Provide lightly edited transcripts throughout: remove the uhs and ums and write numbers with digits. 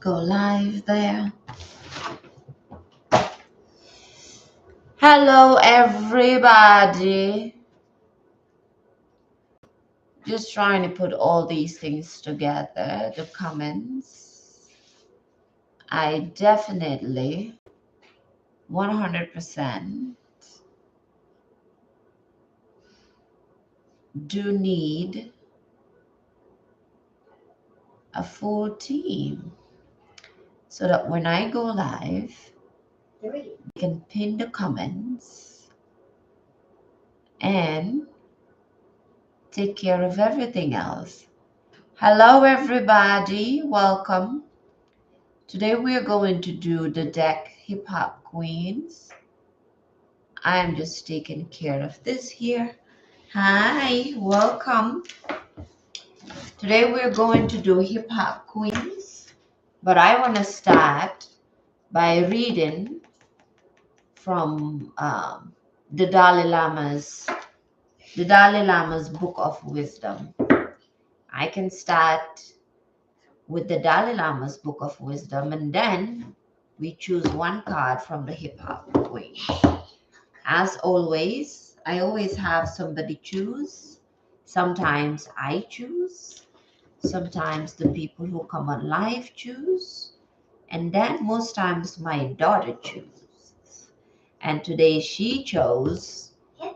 Go live there. Hello, everybody. Just trying to put all these things together, the comments. I definitely 100% do need a full team so that when I go live, you can pin the comments and take care of everything else. Hello, everybody. Welcome. Today we are going to do the deck Hip Hop Queens. I'm just taking care of this here. Hi, welcome. Today we're going to do Hip Hop Queens, but I want to start by reading from the Dalai Lama's Book of Wisdom. I can start with the Dalai Lama's Book of Wisdom, and then we choose one card from the Hip Hop Queen. As always, I always have somebody choose. Sometimes I choose. Sometimes the people who come on live choose. And then most times my daughter chooses. And today she chose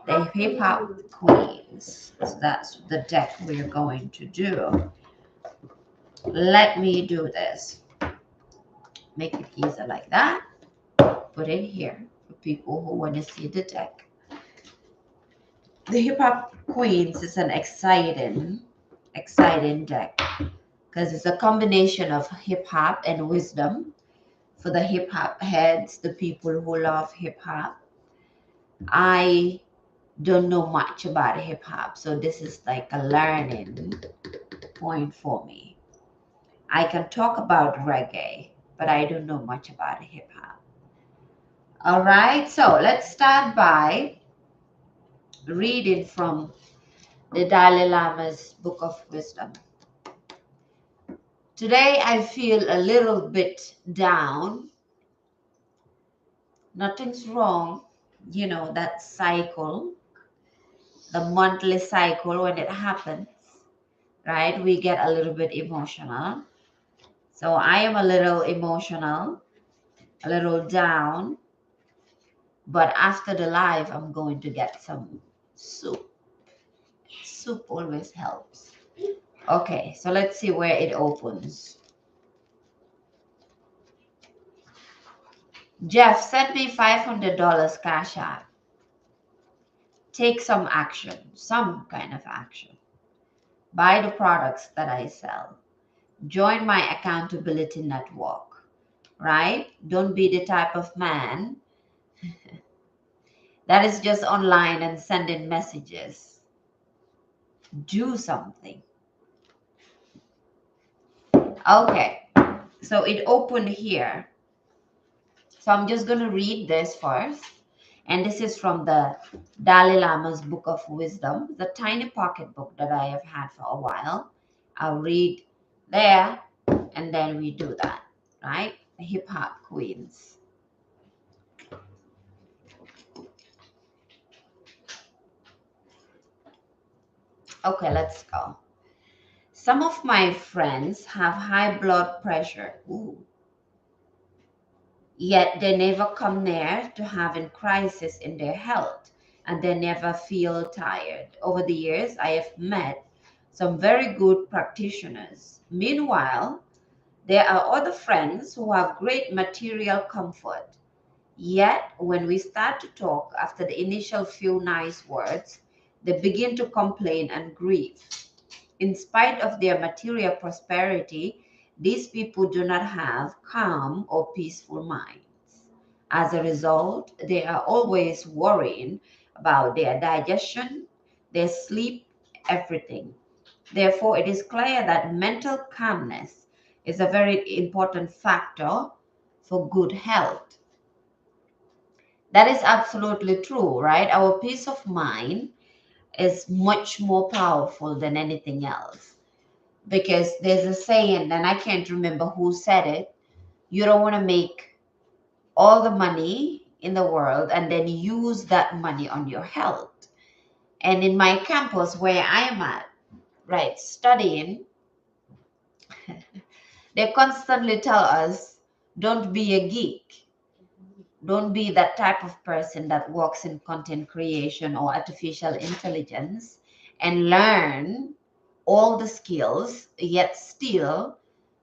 the Hip Hop Queens. So that's the deck we're going to do. Let me do this. Make it easier like that. Put it here for people who want to see the deck. The Hip Hop Queens is an exciting deck because it's a combination of hip hop and wisdom for the hip hop heads, the people who love hip hop. I don't know much about hip hop, so this is like a learning point for me. I can talk about reggae, but I don't know much about hip hop. All right, so let's start by reading from the Dalai Lama's Book of Wisdom. Today I feel a little bit down. Nothing's wrong. You know, that cycle, the monthly cycle, when it happens, right? We get a little bit emotional. So I am a little emotional, a little down. But after the live, I'm going to get some soup. Soup always helps. Okay, so let's see where it opens. Jeff, send me $500 cash out. Take some action, some kind of action. Buy the products that I sell. Join my accountability network, right? Don't be the type of man that is just online and sending messages. Do something. Okay, so it opened here. So I'm just going to read this first. And this is from the Dalai Lama's Book of Wisdom, the tiny pocket book that I have had for a while. I'll read there and then we do that, right? The Hip Hop Queens. Okay, let's go. Some of my friends have high blood pressure. Ooh. Yet they never come near to having crisis in their health, and they never feel tired. Over the years, I have met some very good practitioners. Meanwhile, there are other friends who have great material comfort. Yet, when we start to talk after the initial few nice words, they begin to complain and grieve. In spite of their material prosperity, these people do not have calm or peaceful minds. As a result, they are always worrying about their digestion, their sleep, everything. Therefore, it is clear that mental calmness is a very important factor for good health. That is absolutely true, right? Our peace of mind is much more powerful than anything else. Because there's a saying, and I can't remember who said it, You don't want to make all the money in the world and then use that money on your health. And in my campus where I am at, right, studying, they constantly tell us, don't be a geek. Don't be that type of person that works in content creation or artificial intelligence and learn all the skills, yet still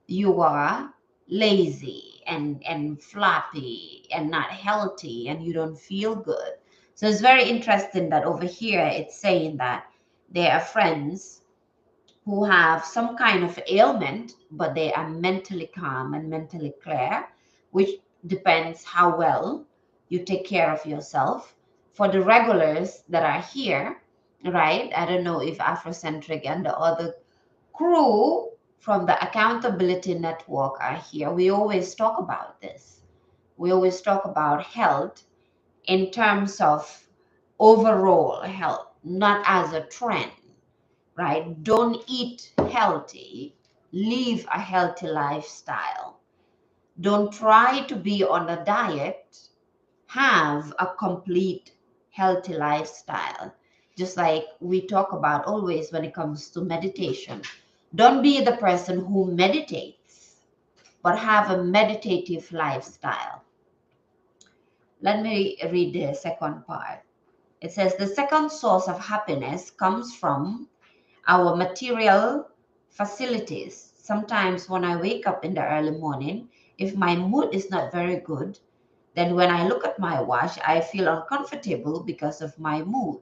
you are lazy and floppy and not healthy and you don't feel good. So it's very interesting that over here it's saying that there are friends who have some kind of ailment, but they are mentally calm and mentally clear, which depends how well you take care of yourself. For the regulars that are here, right? I don't know if Afrocentric and the other crew from the accountability network are here. We always talk about this. We always talk about health in terms of overall health, not as a trend, right? Don't eat healthy, live a healthy lifestyle. Don't try to be on a diet, have a complete healthy lifestyle. Just like we talk about always when it comes to meditation. Don't be the person who meditates, but have a meditative lifestyle. Let me read the second part. It says the second source of happiness comes from our material facilities. Sometimes when I wake up in the early morning, if my mood is not very good, then when I look at my watch, I feel uncomfortable because of my mood.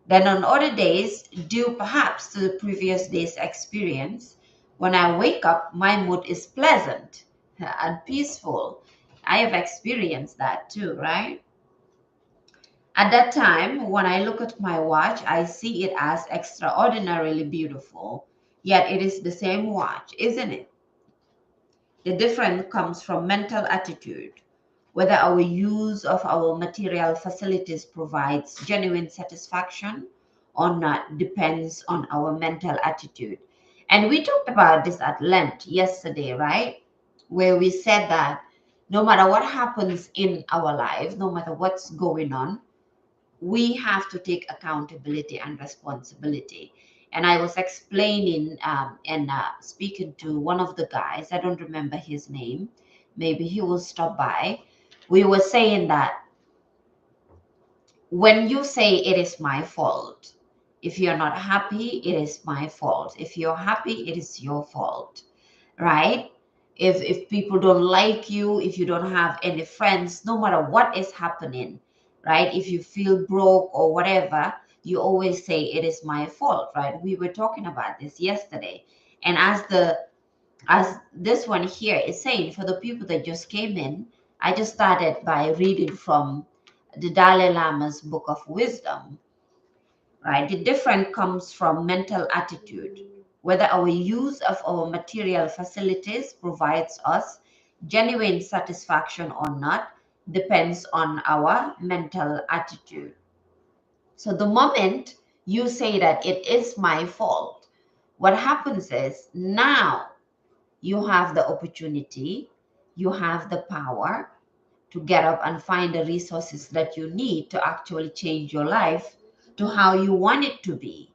Then on other days, due perhaps to the previous day's experience, when I wake up, my mood is pleasant and peaceful. I have experienced that too, right? At that time, when I look at my watch, I see it as extraordinarily beautiful. Yet it is the same watch, isn't it? The difference comes from mental attitude. Whether our use of our material facilities provides genuine satisfaction or not depends on our mental attitude. And we talked about this at length yesterday, right? Where we said that no matter what happens in our life, no matter what's going on, we have to take accountability and responsibility. And I was explaining and speaking to one of the guys, I don't remember his name, maybe he will stop by. We were saying that when you say it is my fault, if you're not happy, it is my fault. If you're happy, it is your fault, right? If people don't like you, if you don't have any friends, no matter what is happening, right? If you feel broke or whatever, you always say it is my fault, right? We were talking about this yesterday. And as this one here is saying, for the people that just came in, I just started by reading from the Dalai Lama's Book of Wisdom, right? The difference comes from mental attitude. Whether our use of our material facilities provides us genuine satisfaction or not depends on our mental attitude. So the moment you say that it is my fault, what happens is now you have the opportunity, you have the power to get up and find the resources that you need to actually change your life to how you want it to be,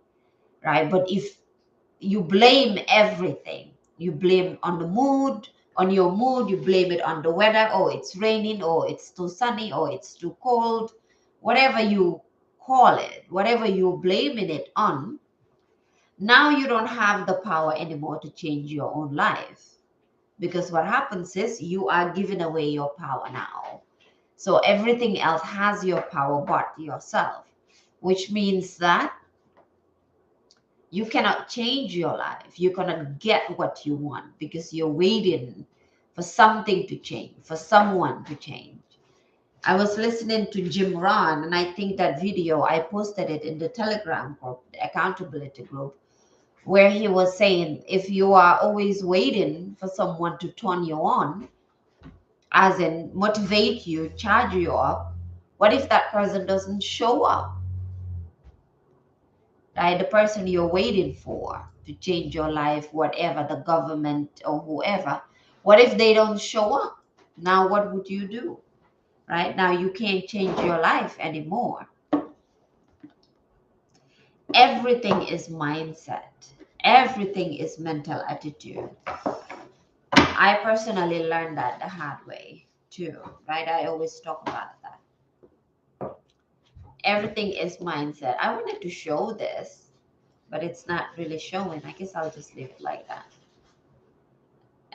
right? But if you blame everything, you blame on the mood, on your mood, you blame it on the weather, oh, it's raining, oh, it's too sunny, oh, it's too cold, whatever you call it, whatever you're blaming it on, now you don't have the power anymore to change your own life. Because what happens is you are giving away your power now. So everything else has your power but yourself, which means that you cannot change your life. You cannot get what you want because you're waiting for something to change, for someone to change. I was listening to Jim Ron, and I think that video, I posted it in the Telegram group, the accountability group, where he was saying if you are always waiting for someone to turn you on, as in motivate you, charge you up, what if that person doesn't show up? Right? The person you're waiting for to change your life, whatever the government or whoever, What if they don't show up? Now what would you do? Right now you can't change your life anymore. Everything is mindset. Everything is mental attitude. I personally learned that the hard way too, right? I always talk about that. Everything is mindset. I wanted to show this, but it's not really showing. I guess I'll just leave it like that.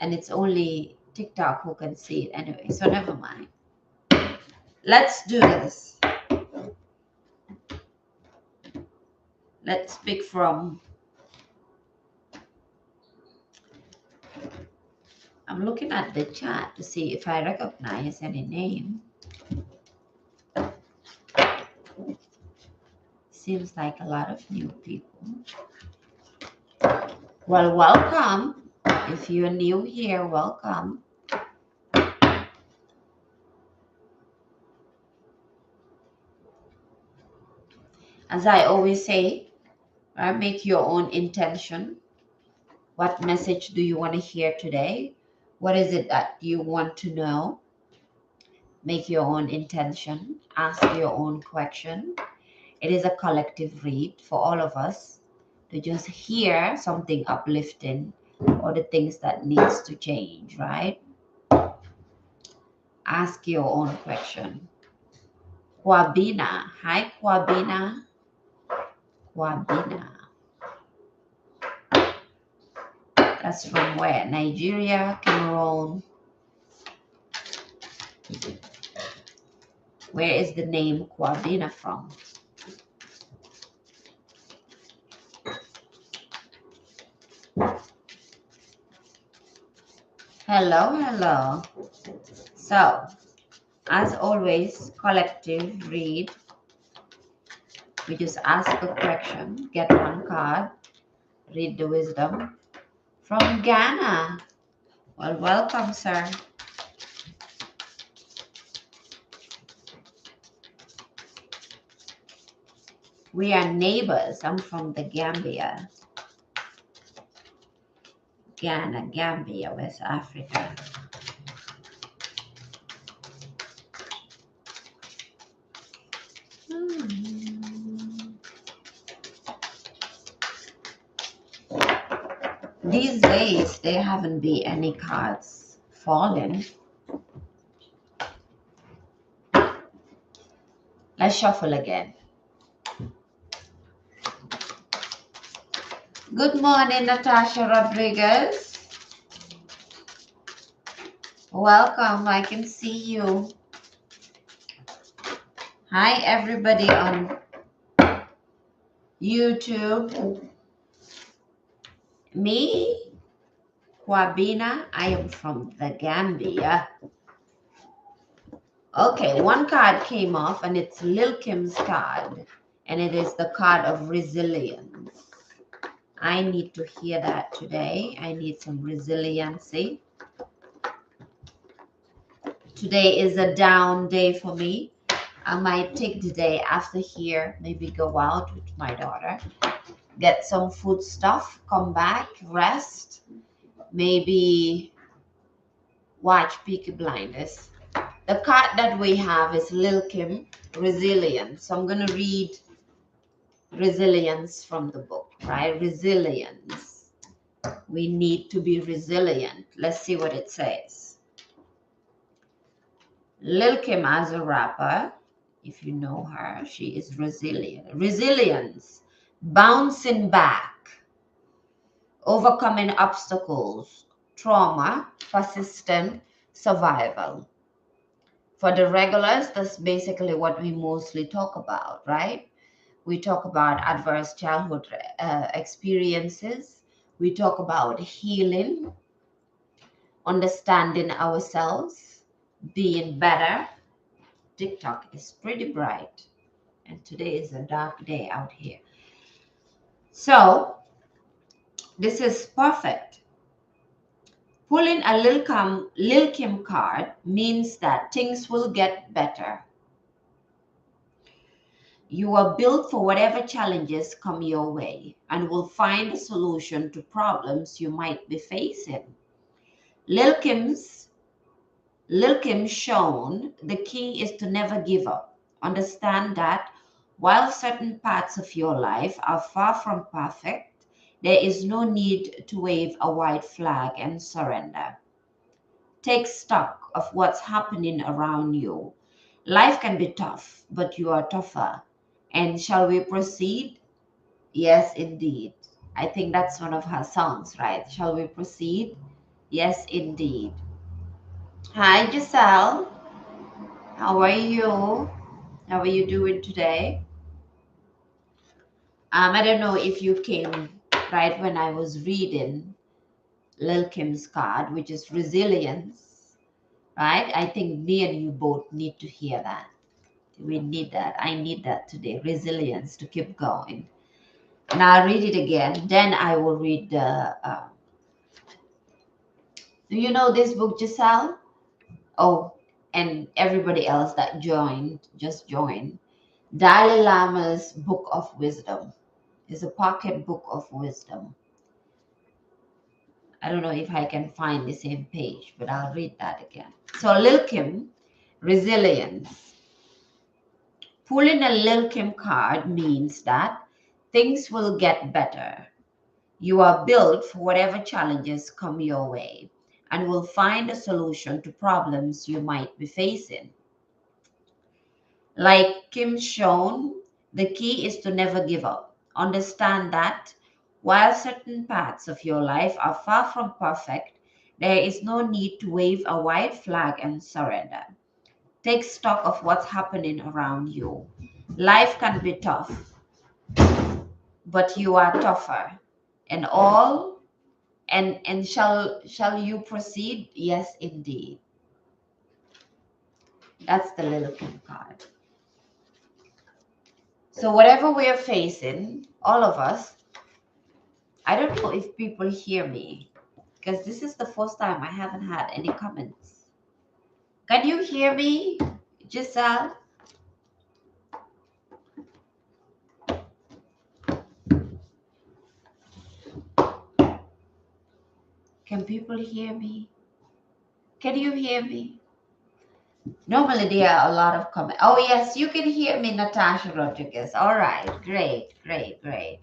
And it's only TikTok who can see it anyway, so never mind. Let's do this. Let's pick from, I'm looking at the chat to see if I recognize any name. Seems like a lot of new people. Well, welcome. If you're new here, welcome. As I always say, right, make your own intention. What message do you want to hear today? What is it that you want to know? Make your own intention. Ask your own question. It is a collective read for all of us to just hear something uplifting or the things that needs to change, right? Ask your own question. Kwabina. Hi, Kwabina. Kwabina. That's from where? Nigeria, Cameroon. Where is the name Kwabina from? Hello, hello. So, as always, collective read. We just ask a question, get one card, read the wisdom. From Ghana. Well, welcome, sir. We are neighbors. I'm from the Gambia. Ghana, Gambia, West Africa. These days, there haven't been any cards falling. Let's shuffle again. Good morning, Natasha Rodriguez. Welcome, I can see you. Hi, everybody on YouTube. Me, Kwabina, I am from the Gambia. Okay, one card came off and it's Lil Kim's card. And it is the card of resilience. I need to hear that today. I need some resiliency. Today is a down day for me. I might take the day after here, maybe go out with my daughter, get some food stuff, come back, rest, maybe watch Peaky Blinders. The card that we have is Lil Kim, Resilience. So I'm going to read resilience from the book, right? Resilience. We need to be resilient. Let's see what it says. Lil Kim, as a rapper, if you know her, she is resilient. Resilience, bouncing back, overcoming obstacles, trauma, persistent survival. For the regulars, that's basically what we mostly talk about, right? We talk about adverse childhood experiences. We talk about healing, understanding ourselves, being better. TikTok is pretty bright, and today is a dark day out here. So this is perfect. Pulling a Lil Kim card means that things will get better. You are built for whatever challenges come your way and will find a solution to problems you might be facing. Lil Kim's Lil Kim shown the key is to never give up. Understand that while certain parts of your life are far from perfect, there is no need to wave a white flag and surrender. Take stock of what's happening around you. Life can be tough, but you are tougher. And shall we proceed? Yes, indeed. I think that's one of her songs, right? Shall we proceed? Yes, indeed. Hi, Giselle. How are you? How are you doing today? I don't know if you came right when I was reading Lil Kim's card, which is resilience, right? I think me and you both need to hear that. We need that. I need that today. Resilience to keep going. And I'll read it again. Then I will read the. Do you know this book, Giselle? Oh, and everybody else that just joined. Dalai Lama's Book of Wisdom is a pocket book of wisdom. I don't know if I can find the same page, but I'll read that again. So, Lil Kim, resilience. Pulling a Lil Kim card means that things will get better. You are built for whatever challenges come your way and will find a solution to problems you might be facing. Like Kim shown, the key is to never give up. Understand that while certain parts of your life are far from perfect, there is no need to wave a white flag and surrender. Take stock of what's happening around you. Life can be tough, but you are tougher. And all and shall you proceed? Yes, indeed. That's the little Kim card. So whatever we are facing, all of us, I don't know if people hear me because this is the first time I haven't had any comments. Can you hear me, Giselle? Can people hear me? Can you hear me? Normally there are a lot of comments. Oh yes, you can hear me, Natasha Rodriguez. All right, great, great, great.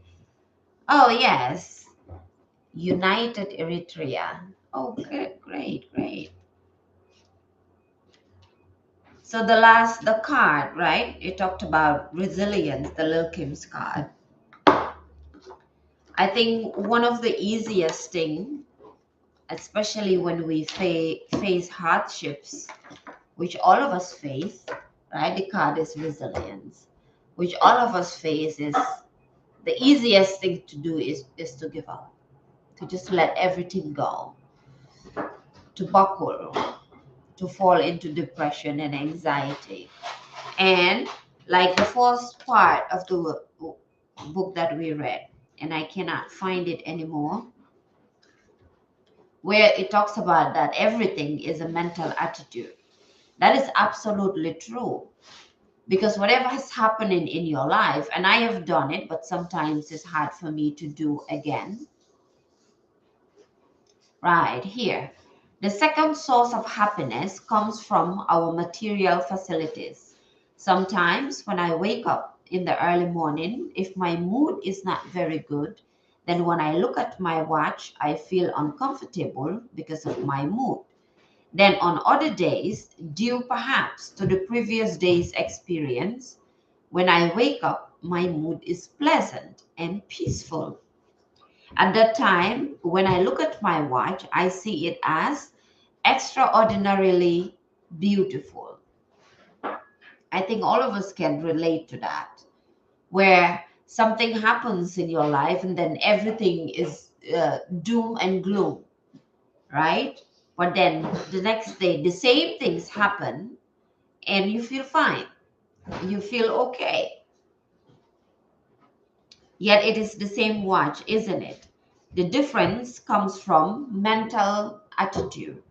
Oh yes, United Eritrea. Oh, great, great, great. So the card, right? You talked about resilience, the Lil Kim's card. I think one of the easiest thing, especially when we face hardships, which all of us face, right? The card is resilience, which all of us face is the easiest thing to do is to give up, to just let everything go, to buckle, to fall into depression and anxiety. And like the first part of the book that we read, and I cannot find it anymore, where it talks about that everything is a mental attitude. That is absolutely true. Because whatever is happening in your life, and I have done it, but sometimes it's hard for me to do again. Right here. The second source of happiness comes from our material facilities. Sometimes when I wake up in the early morning, if my mood is not very good, then when I look at my watch, I feel uncomfortable because of my mood. Then on other days, due perhaps to the previous day's experience, when I wake up, my mood is pleasant and peaceful. At that time, when I look at my watch, I see it as extraordinarily beautiful. I think all of us can relate to that, where something happens in your life and then everything is doom and gloom, right? But then the next day, the same things happen and you feel fine. You feel okay. Yet it is the same watch, isn't it? The difference comes from mental attitude.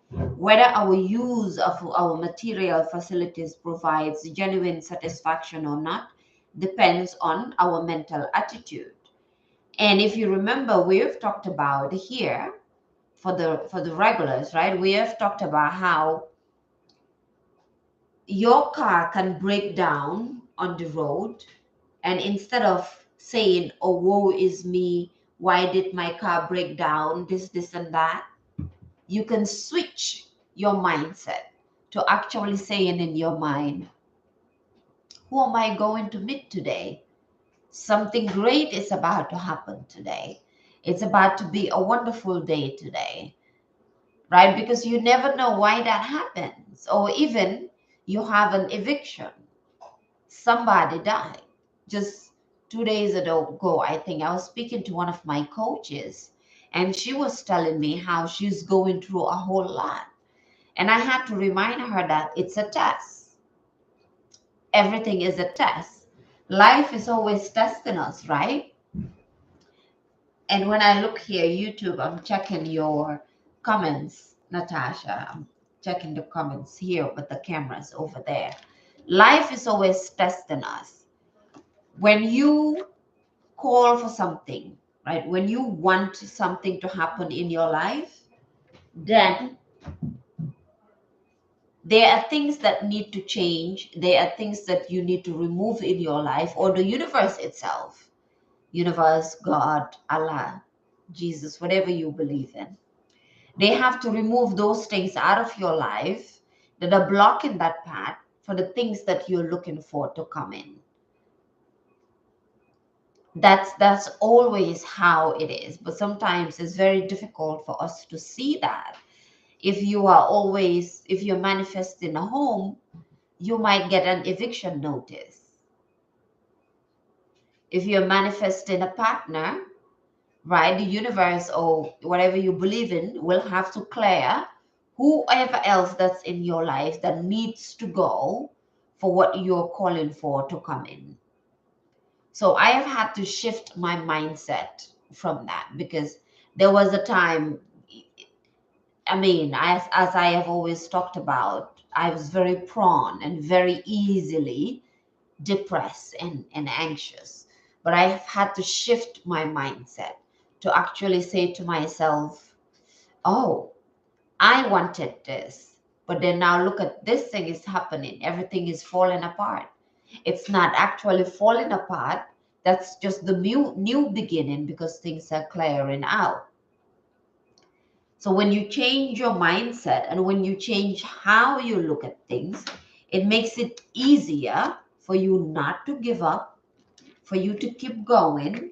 Whether our use of our material facilities provides genuine satisfaction or not depends on our mental attitude. And if you remember, we've talked about here for the regulars, right? We have talked about how your car can break down on the road, and instead of saying, oh, woe is me, why did my car break down, this and that, you can switch your mindset to actually saying in your mind, who am I going to meet today? Something great is about to happen today. It's about to be a wonderful day today, right? Because you never know why that happens. Or even you have an eviction, somebody died. Just 2 days ago, I think I was speaking to one of my coaches, and she was telling me how she's going through a whole lot. And I had to remind her that it's a test. Everything is a test. Life is always testing us, right? And when I look here, YouTube, I'm checking your comments, Natasha. I'm checking the comments here, but the camera's over there. Life is always testing us. When you call for something, right? When you want something to happen in your life, then there are things that need to change. There are things that you need to remove in your life, or the universe itself, universe, God, Allah, Jesus, whatever you believe in. They have to remove those things out of your life that are blocking that path for the things that you're looking for to come in. That's always how it is, but sometimes it's very difficult for us to see that. If you're manifesting a home, you might get an eviction notice. If you're manifesting a partner, right, the universe or whatever you believe in will have to clear whoever else that's in your life that needs to go for what you're calling for to come in. So I have had to shift my mindset from that, because there was a time, I mean, as I have always talked about, I was very prone and very easily depressed and anxious. But I have had to shift my mindset to actually say to myself, oh, I wanted this, but then now look at this thing is happening. Everything is falling apart. It's not actually falling apart. That's just the new beginning, because things are clearing out. So when you change your mindset and when you change how you look at things, it makes it easier for you not to give up, for you to keep going.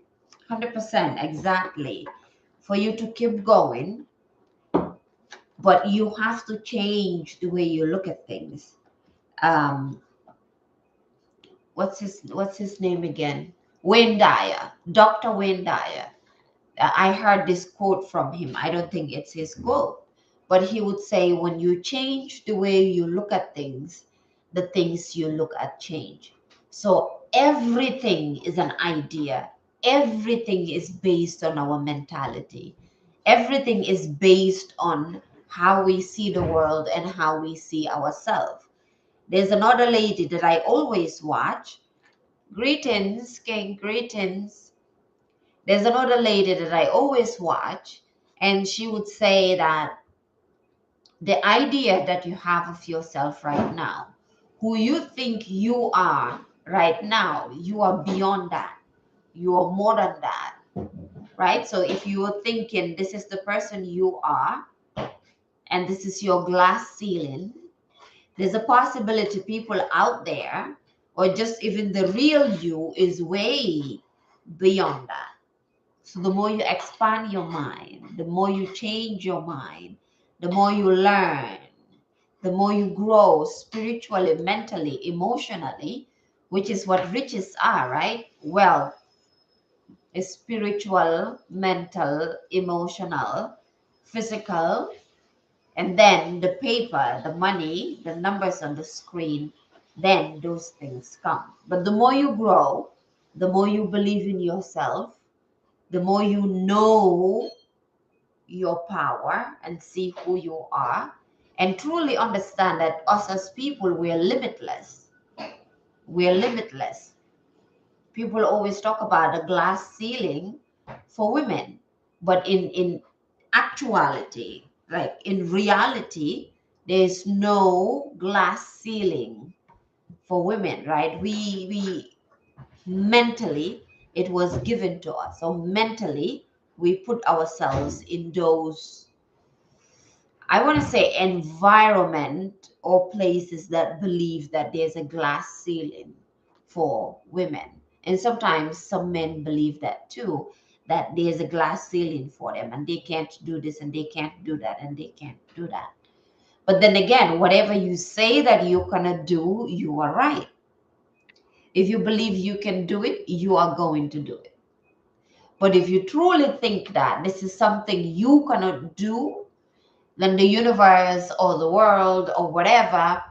100% exactly. For you to keep going, but you have to change the way you look at things. Um, what's his name again? Wayne Dyer, Dr. Wayne Dyer. I heard this quote from him. I don't think it's his quote, but he would say, when you change the way you look at things, the things you look at change. So everything is an idea. Everything is based on our mentality. Everything is based on how we see the world and how we see ourselves. There's another lady that I always watch. Greetings, King, greetings. There's another lady that I always watch, and she would say that the idea that you have of yourself right now, who you think you are right now, you are beyond that. You are more than that, right? So if you are thinking this is the person you are, and this is your glass ceiling, there's a possibility people out there, or just even the real you, is way beyond that. So the more you expand your mind, the more you change your mind, the more you learn, the more you grow spiritually, mentally, emotionally, which is what riches are, right? Wealth is spiritual, mental, emotional, physical, and then the paper, the money, the numbers on the screen, then those things come. But the more you grow, the more you believe in yourself, the more you know your power and see who you are, and truly understand that us as people, we are limitless. We are limitless. People always talk about a glass ceiling for women, but in actuality, like in reality, there's no glass ceiling for women, right? We mentally, it was given to us. So mentally, we put ourselves in those, I want to say, environment or places that believe that there's a glass ceiling for women. And sometimes some men believe that too, that there's a glass ceiling for them and they can't do this and they can't do that and they can't do that. But then again, whatever you say that you're going to do, you are right. If you believe you can do it, you are going to do it. But if you truly think that this is something you cannot do, then the universe or the world or whatever,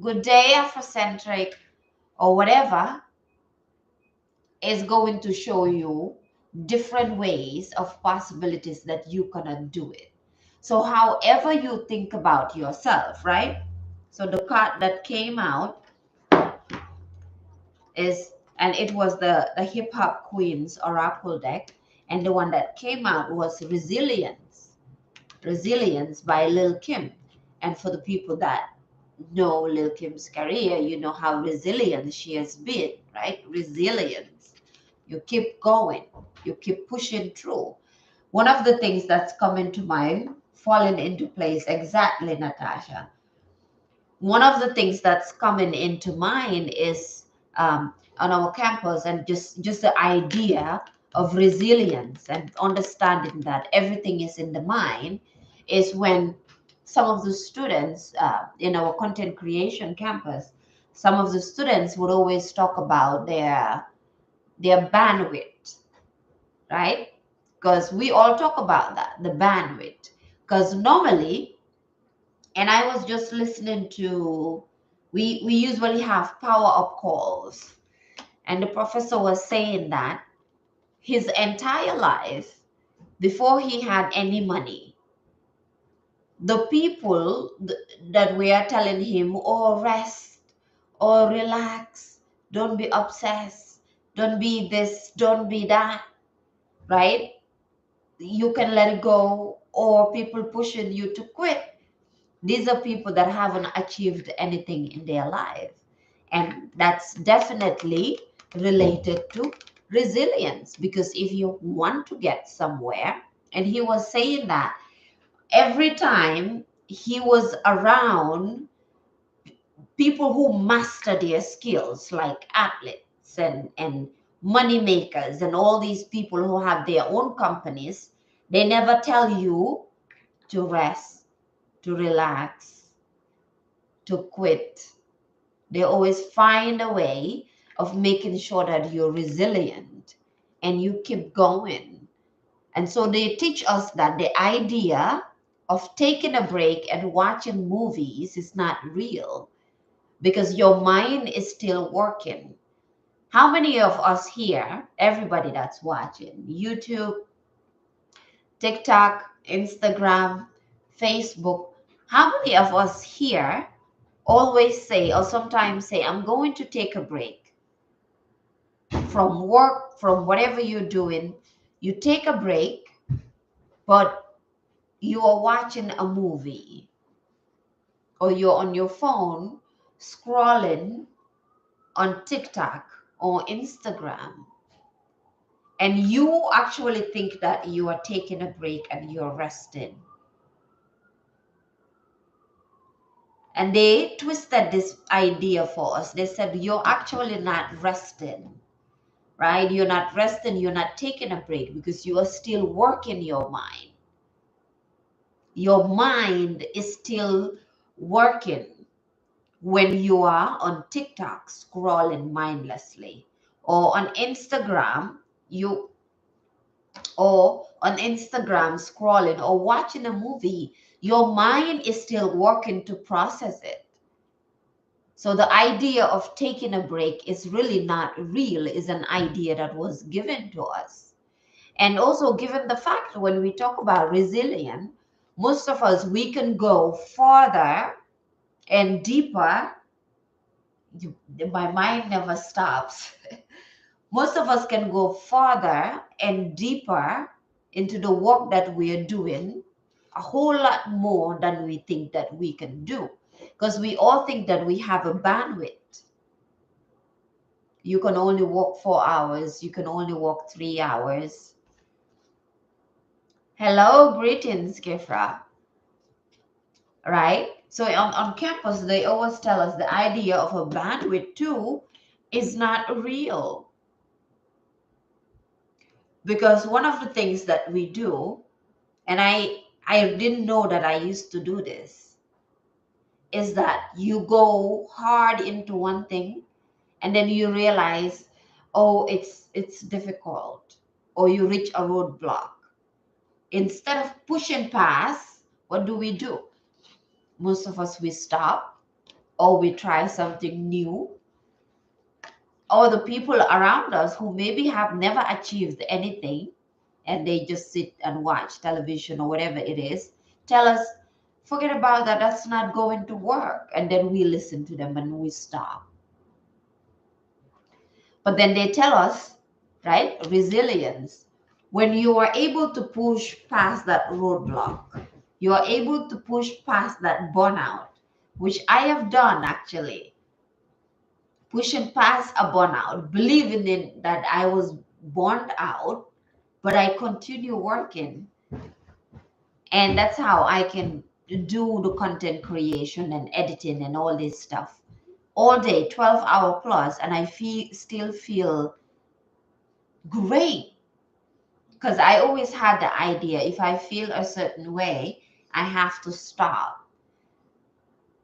good day Afrocentric or whatever, is going to show you different ways of possibilities that you cannot do it. So however you think about yourself, right? So the card that came out is, and it was the hip hop queens oracle deck, and the one that came out was resilience by Lil Kim. And for the people that know Lil Kim's career, you know how resilient she has been, right? Resilience. You keep going, you keep pushing through. One of the things that's coming to mind, falling into place, exactly, Natasha. One of the things that's coming into mind is on our campus, and just the idea of resilience and understanding that everything is in the mind, is when some of the students in our content creation campus, some of the students would always talk about their bandwidth, right? Because we all talk about that, the bandwidth. Because normally, and I was just listening to, we usually have power up calls, and the professor was saying that his entire life, before he had any money, the people that were telling him, oh, rest or relax, don't be obsessed, don't be this, don't be that, right? You can let it go, or people pushing you to quit. These are people that haven't achieved anything in their life. And that's definitely related to resilience, because if you want to get somewhere, and he was saying that every time he was around people who master their skills, like athletes and money makers and all these people who have their own companies, they never tell you to rest, to relax, to quit. They always find a way of making sure that you're resilient and you keep going. And so they teach us that the idea of taking a break and watching movies is not real, because your mind is still working. How many of us here, everybody that's watching YouTube, TikTok, Instagram, Facebook, how many of us here always say, or sometimes say, I'm going to take a break from work, from whatever you're doing? You take a break, but you are watching a movie, or you're on your phone scrolling on TikTok or Instagram, and you actually think that you are taking a break and you're resting. And they twisted this idea for us. They said, you're actually not resting, right? You're not resting, you're not taking a break, because you are still working your mind. Your mind is still working when you are on TikTok scrolling mindlessly, or on Instagram, scrolling or watching a movie. Your mind is still working to process it. So the idea of taking a break is really not real, is an idea that was given to us. And also, given the fact when we talk about resilience, most of us, we can go further and deeper. My mind never stops. Most of us can go further and deeper into the work that we are doing a whole lot more than we think that we can do. Because we all think that we have a bandwidth. You can only work 4 hours, you can only work 3 hours. Hello, greetings, Kefra. Right? So on campus, they always tell us the idea of a bandwidth too is not real. Because one of the things that we do, and I didn't know that I used to do this, is that you go hard into one thing and then you realize, oh, it's difficult, or you reach a roadblock. Instead of pushing past, what do? Most of us, we stop, or we try something new, or the people around us who maybe have never achieved anything and they just sit and watch television or whatever it is, tell us, forget about that, that's not going to work. And then we listen to them and we stop. But then they tell us, right, resilience. When you are able to push past that roadblock, you are able to push past that burnout, which I have done actually, pushing past a burnout, believing in that I was burned out, but I continue working. And that's how I can do the content creation and editing and all this stuff all day, 12-hour plus, and I still feel great. Because I always had the idea, if I feel a certain way, I have to stop.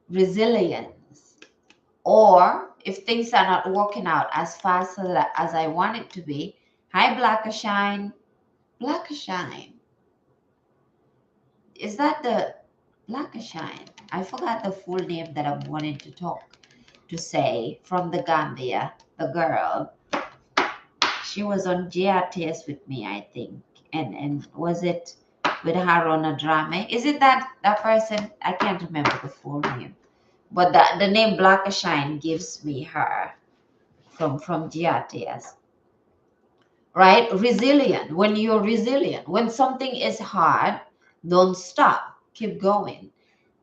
Resilience. Or if things are not working out as fast as I want it to be, hi Black Shine. Black Shine. Is that the Black Shine? I forgot the full name that I wanted to say from the Gambia, the girl. She was on GRTS with me, I think. And was it with her on a drama? Is it that person? I can't remember the full name. But the name Black Shine gives me her from GRTS. Right? Resilient. When you're resilient, when something is hard, don't stop. Keep going.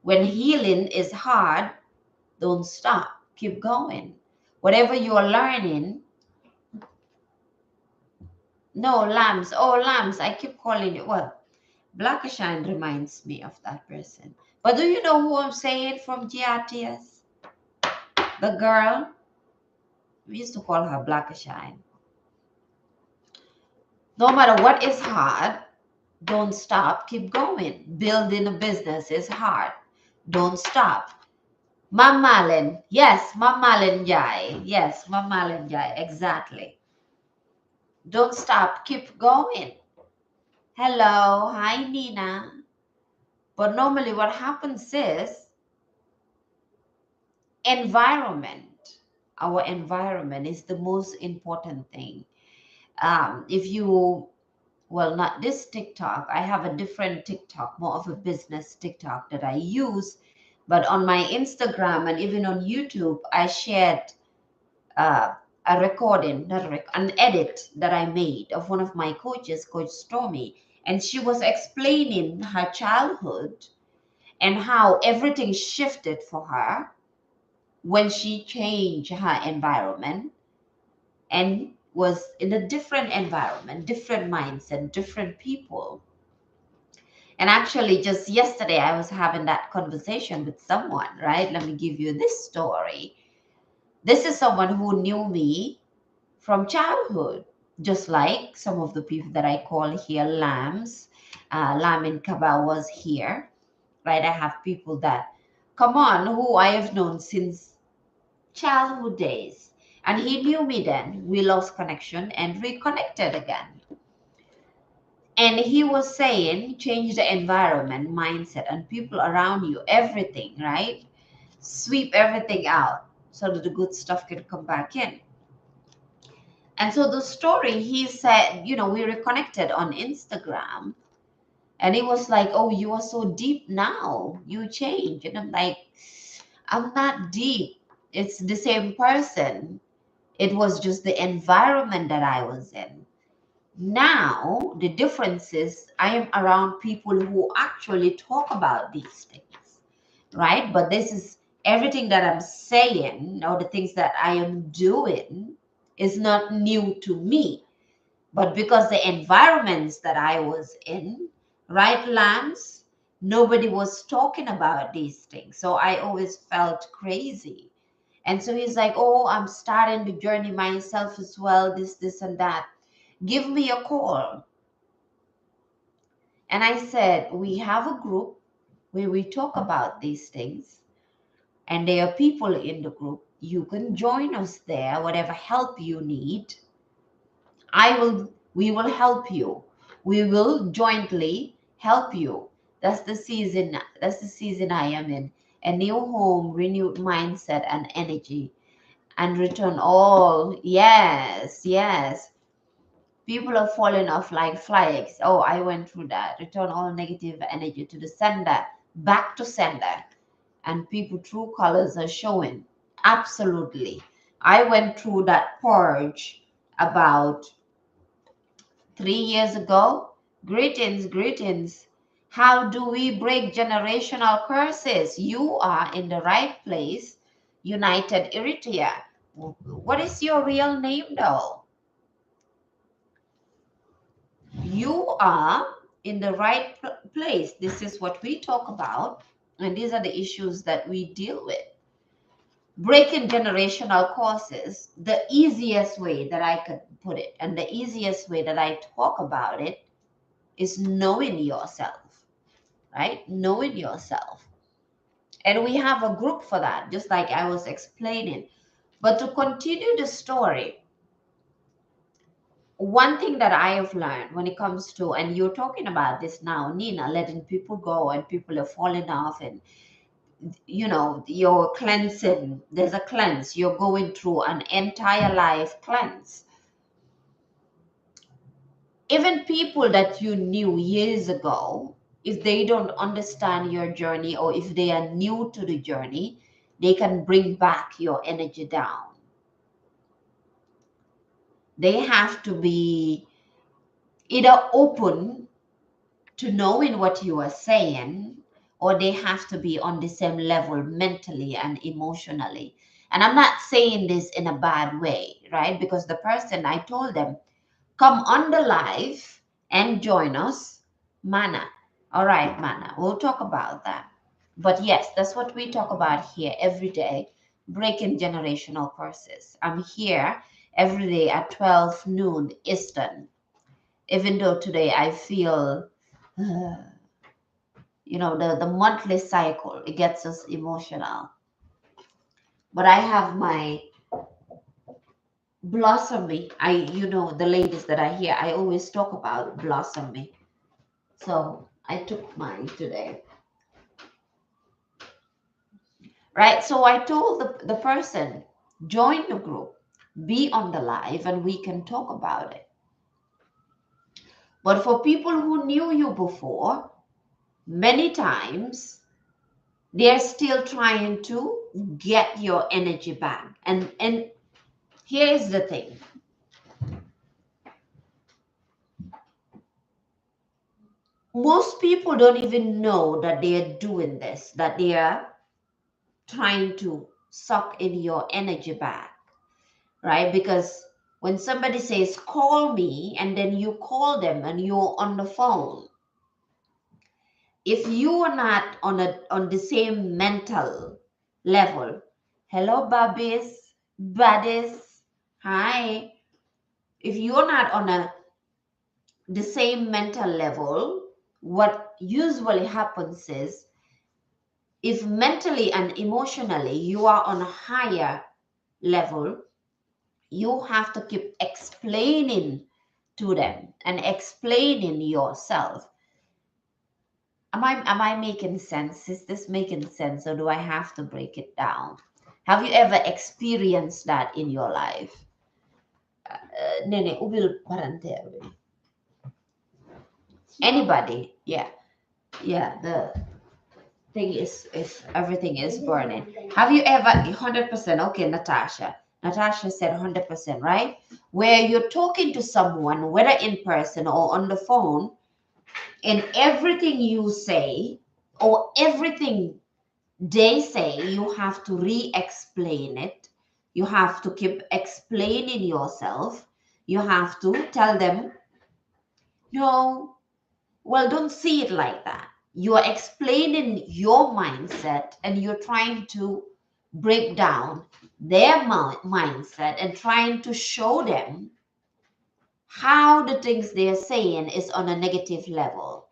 When healing is hard, don't stop. Keep going. Whatever you are learning. No, lambs. Oh, lambs. I keep calling it. Well, Black Shine reminds me of that person. But do you know who I'm saying from GRTS? The girl. We used to call her Black Shine. No matter what is hard, don't stop. Keep going. Building a business is hard. Don't stop. Mam Malen. Yes, Mam Malen Jai. Yes, Mam Malen Jai. Exactly. Don't stop. Keep going. Hello. Hi, Nina. But normally what happens is environment. Our environment is the most important thing. If you, well, not this TikTok, I have a different TikTok, more of a business TikTok that I use. But on my Instagram and even on YouTube, I shared uh, a recording, an edit that I made of one of my coaches, Coach Stormy. And she was explaining her childhood and how everything shifted for her when she changed her environment and was in a different environment, different mindset, different people. And actually, just yesterday, I was having that conversation with someone, right? Let me give you this story. This is someone who knew me from childhood, just like some of the people that I call here lambs. Lamb in Kaba was here, right? I have people that come on who I have known since childhood days. And he knew me then. We lost connection and reconnected again. And he was saying, change the environment, mindset, and people around you, everything, right? Sweep everything out so that the good stuff can come back in. And so the story, he said, we reconnected on Instagram. And he was like, oh, you are so deep now. You changed. And I'm like, I'm not deep. It's the same person. It was just the environment that I was in. Now, the difference is I am around people who actually talk about these things, right? But this is everything that I'm saying, or the things that I am doing, is not new to me. But because the environments that I was in, right, Lance, nobody was talking about these things. So I always felt crazy. And so he's like, oh, I'm starting the journey myself as well, this, and that. Give me a call. And I said, we have a group where we talk about these things, and there are people in the group. You can join us there, whatever help you need. We will help you. We will jointly help you. That's the season I am in. A new home, renewed mindset and energy, and return all. Yes, yes. People are falling off like flags. Oh, I went through that. Return all negative energy to the sender, back to sender. And people true colors are showing. Absolutely. I went through that purge about 3 years ago. Greetings, greetings. How do we break generational curses? You are in the right place, United Eritrea. What is your real name, though? You are in the right place. This is what we talk about, and these are the issues that we deal with. Breaking generational curses, the easiest way that I could put it, and the easiest way that I talk about it, is knowing yourself, right? Knowing yourself. And we have a group for that, just like I was explaining. But to continue the story, one thing that I have learned when it comes to, and you're talking about this now, Nina, letting people go and people are falling off, and you're cleansing. There's a cleanse. You're going through an entire life cleanse. Even people that you knew years ago, if they don't understand your journey, or if they are new to the journey, they can bring back your energy down. They have to be either open to knowing what you are saying, or they have to be on the same level mentally and emotionally. And I'm not saying this in a bad way, right? Because the person, I told them, come on the live and join us. Mana. All right, Mana. We'll talk about that. But yes, that's what we talk about here every day, breaking generational curses. I'm here every day at 12 noon Eastern. Even though today I feel, the monthly cycle, it gets us emotional. But I have my blossomy. The ladies that are here, I always talk about blossomy. So I took mine today. Right? So I told the person, join the group, be on the live, and we can talk about it. But for people who knew you before, many times they're still trying to get your energy back. And here's the thing. Most people don't even know that they are doing this, that they are trying to suck in your energy back, right? Because when somebody says, call me, and then you call them and you're on the phone, if you are not on the same mental level, hello, buddies, hi. If you're not on the same mental level, what usually happens is, if mentally and emotionally you are on a higher level, you have to keep explaining to them and explaining yourself. Am I making sense? Is this making sense, or do I have to break it down? Have you ever experienced that in your life? Nene, ubil parenteral. Anybody? Yeah. Yeah, the thing is everything is burning. Have you ever 100%? Okay, Natasha. Natasha said 100%, right? Where you're talking to someone, whether in person or on the phone, and everything you say or everything they say, you have to re-explain it. You have to keep explaining yourself. You have to tell them, no, well, don't see it like that. You are explaining your mindset and you're trying to break down their mindset and trying to show them how the things they're saying is on a negative level.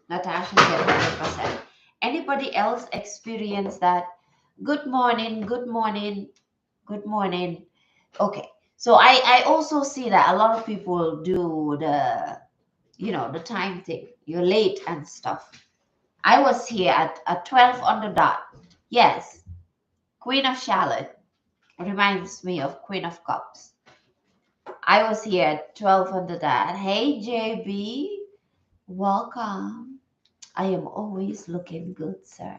Natasha said 100%. Anybody else experience that? Good morning, good morning, good morning. Okay, so I also see that a lot of people do the time thing. You're late and stuff. I was here at 12 on the dot. Yes, Queen of Charlotte reminds me of Queen of Cups. I was here at 12 on the dot. Hey, JB, welcome. I am always looking good, sir.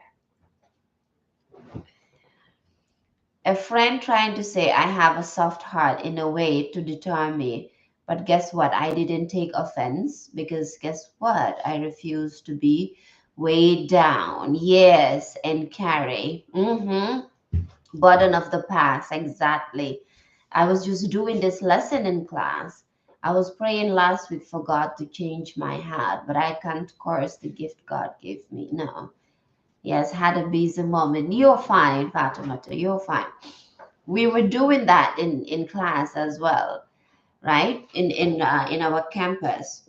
A friend trying to say I have a soft heart in a way to deter me. But guess what? I didn't take offense because guess what? I refuse to be weighed down. Yes, and carry. Burden of the past. Exactly. I was just doing this lesson in class. I was praying last week for God to change my heart, but I can't curse the gift God gave me. No. Yes, had a busy moment. You're fine, Fatimata. You're fine. We were doing that in class as well, right? In our campus.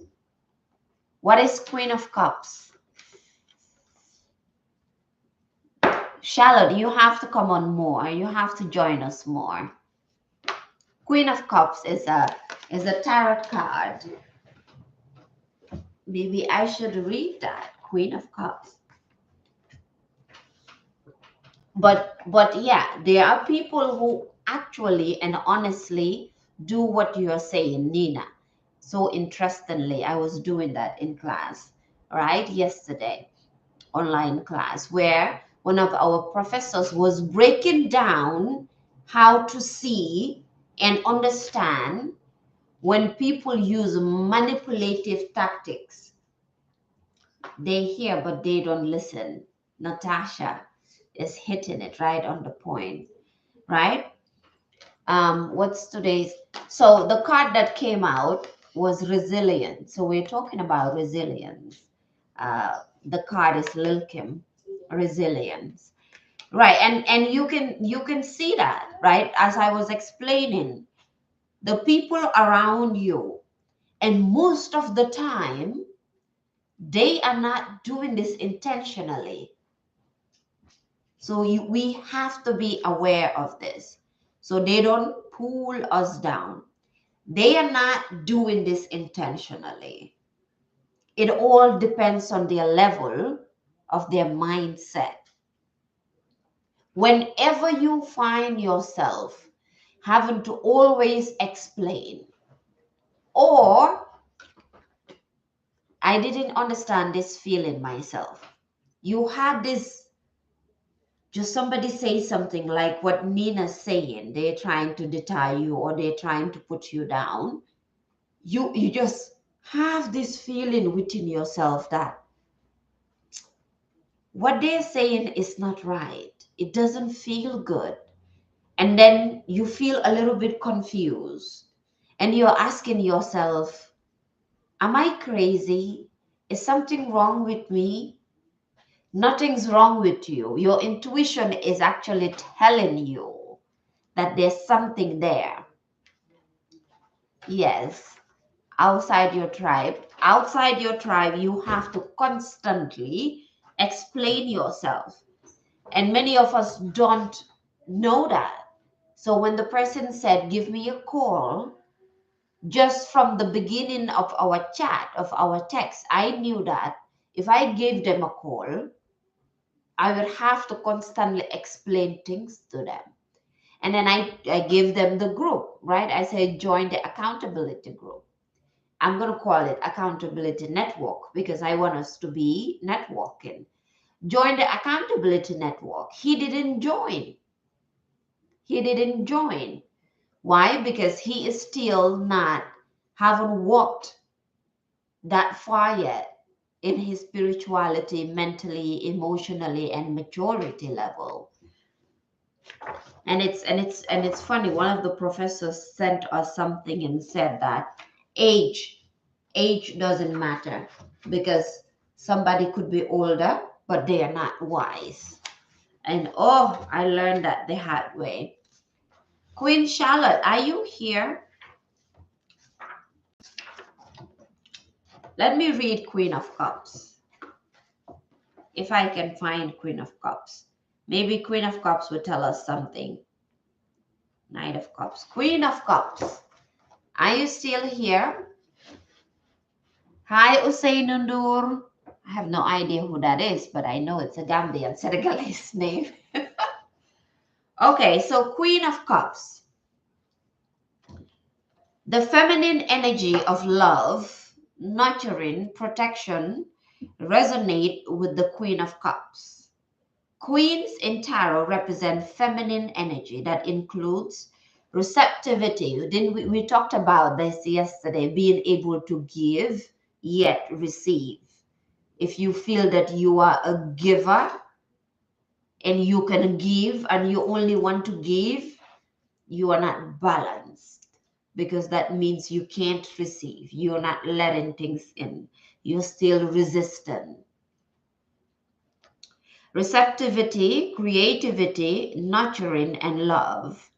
What is Queen of Cups? Charlotte, you have to come on more. You have to join us more. Queen of Cups is a tarot card. Maybe I should read that. Queen of Cups. But yeah, there are people who actually and honestly do what you are saying, Nina. So interestingly, I was doing that in class, right? Yesterday, online class, where one of our professors was breaking down how to see and understand when people use manipulative tactics. They hear, but they don't listen. Natasha is hitting it right on the point, right? What's today's? So the card that came out was resilience. So we're talking about resilience. The card is Lil Kim, resilience, right? And you can see that, right? As I was explaining, the people around you, and most of the time, they are not doing this intentionally. So we have to be aware of this, so they don't pull us down. They are not doing this intentionally. It all depends on their level of their mindset. Whenever you find yourself having to always explain, or I didn't understand this feeling myself, you have this, just somebody say something like what Nina's saying, they're trying to deter you or they're trying to put you down. You just have this feeling within yourself that what they're saying is not right. It doesn't feel good. And then you feel a little bit confused. And you're asking yourself, am I crazy? Is something wrong with me? Nothing's wrong with you. Your intuition is actually telling you that there's something there. Yes, outside your tribe. Outside your tribe, you have to constantly explain yourself. And many of us don't know that. So when the person said, give me a call, just from the beginning of our chat, of our text, I knew that if I gave them a call, I would have to constantly explain things to them. And then I gave them the group, right? I said, join the accountability group. I'm going to call it accountability network because I want us to be networking. Join the accountability network. He didn't join. He didn't join. Why? Because he is still not, haven't walked that far yet in his spirituality, mentally, emotionally, and maturity level. And it's funny. One of the professors sent us something and said that age age doesn't matter because somebody could be older, but they are not wise. And oh, I learned that the hard way. Queen Charlotte, are you here? Let me read Queen of Cups. If I can find Queen of Cups. Maybe Queen of Cups will tell us something. Knight of Cups. Queen of Cups. Are you still here? Hi, Usain Nundur. I have no idea who that is, but I know it's a Gambian Senegalese name. Okay, so Queen of Cups. The feminine energy of love, nurturing, protection resonate with the Queen of Cups. Queens in tarot represent feminine energy that includes receptivity. Didn't we talked about this yesterday, being able to give yet receive. If you feel that you are a giver and you can give and you only want to give, you are not balanced because that means you can't receive. You're not letting things in. You're still resistant. Receptivity, creativity, nurturing, and love.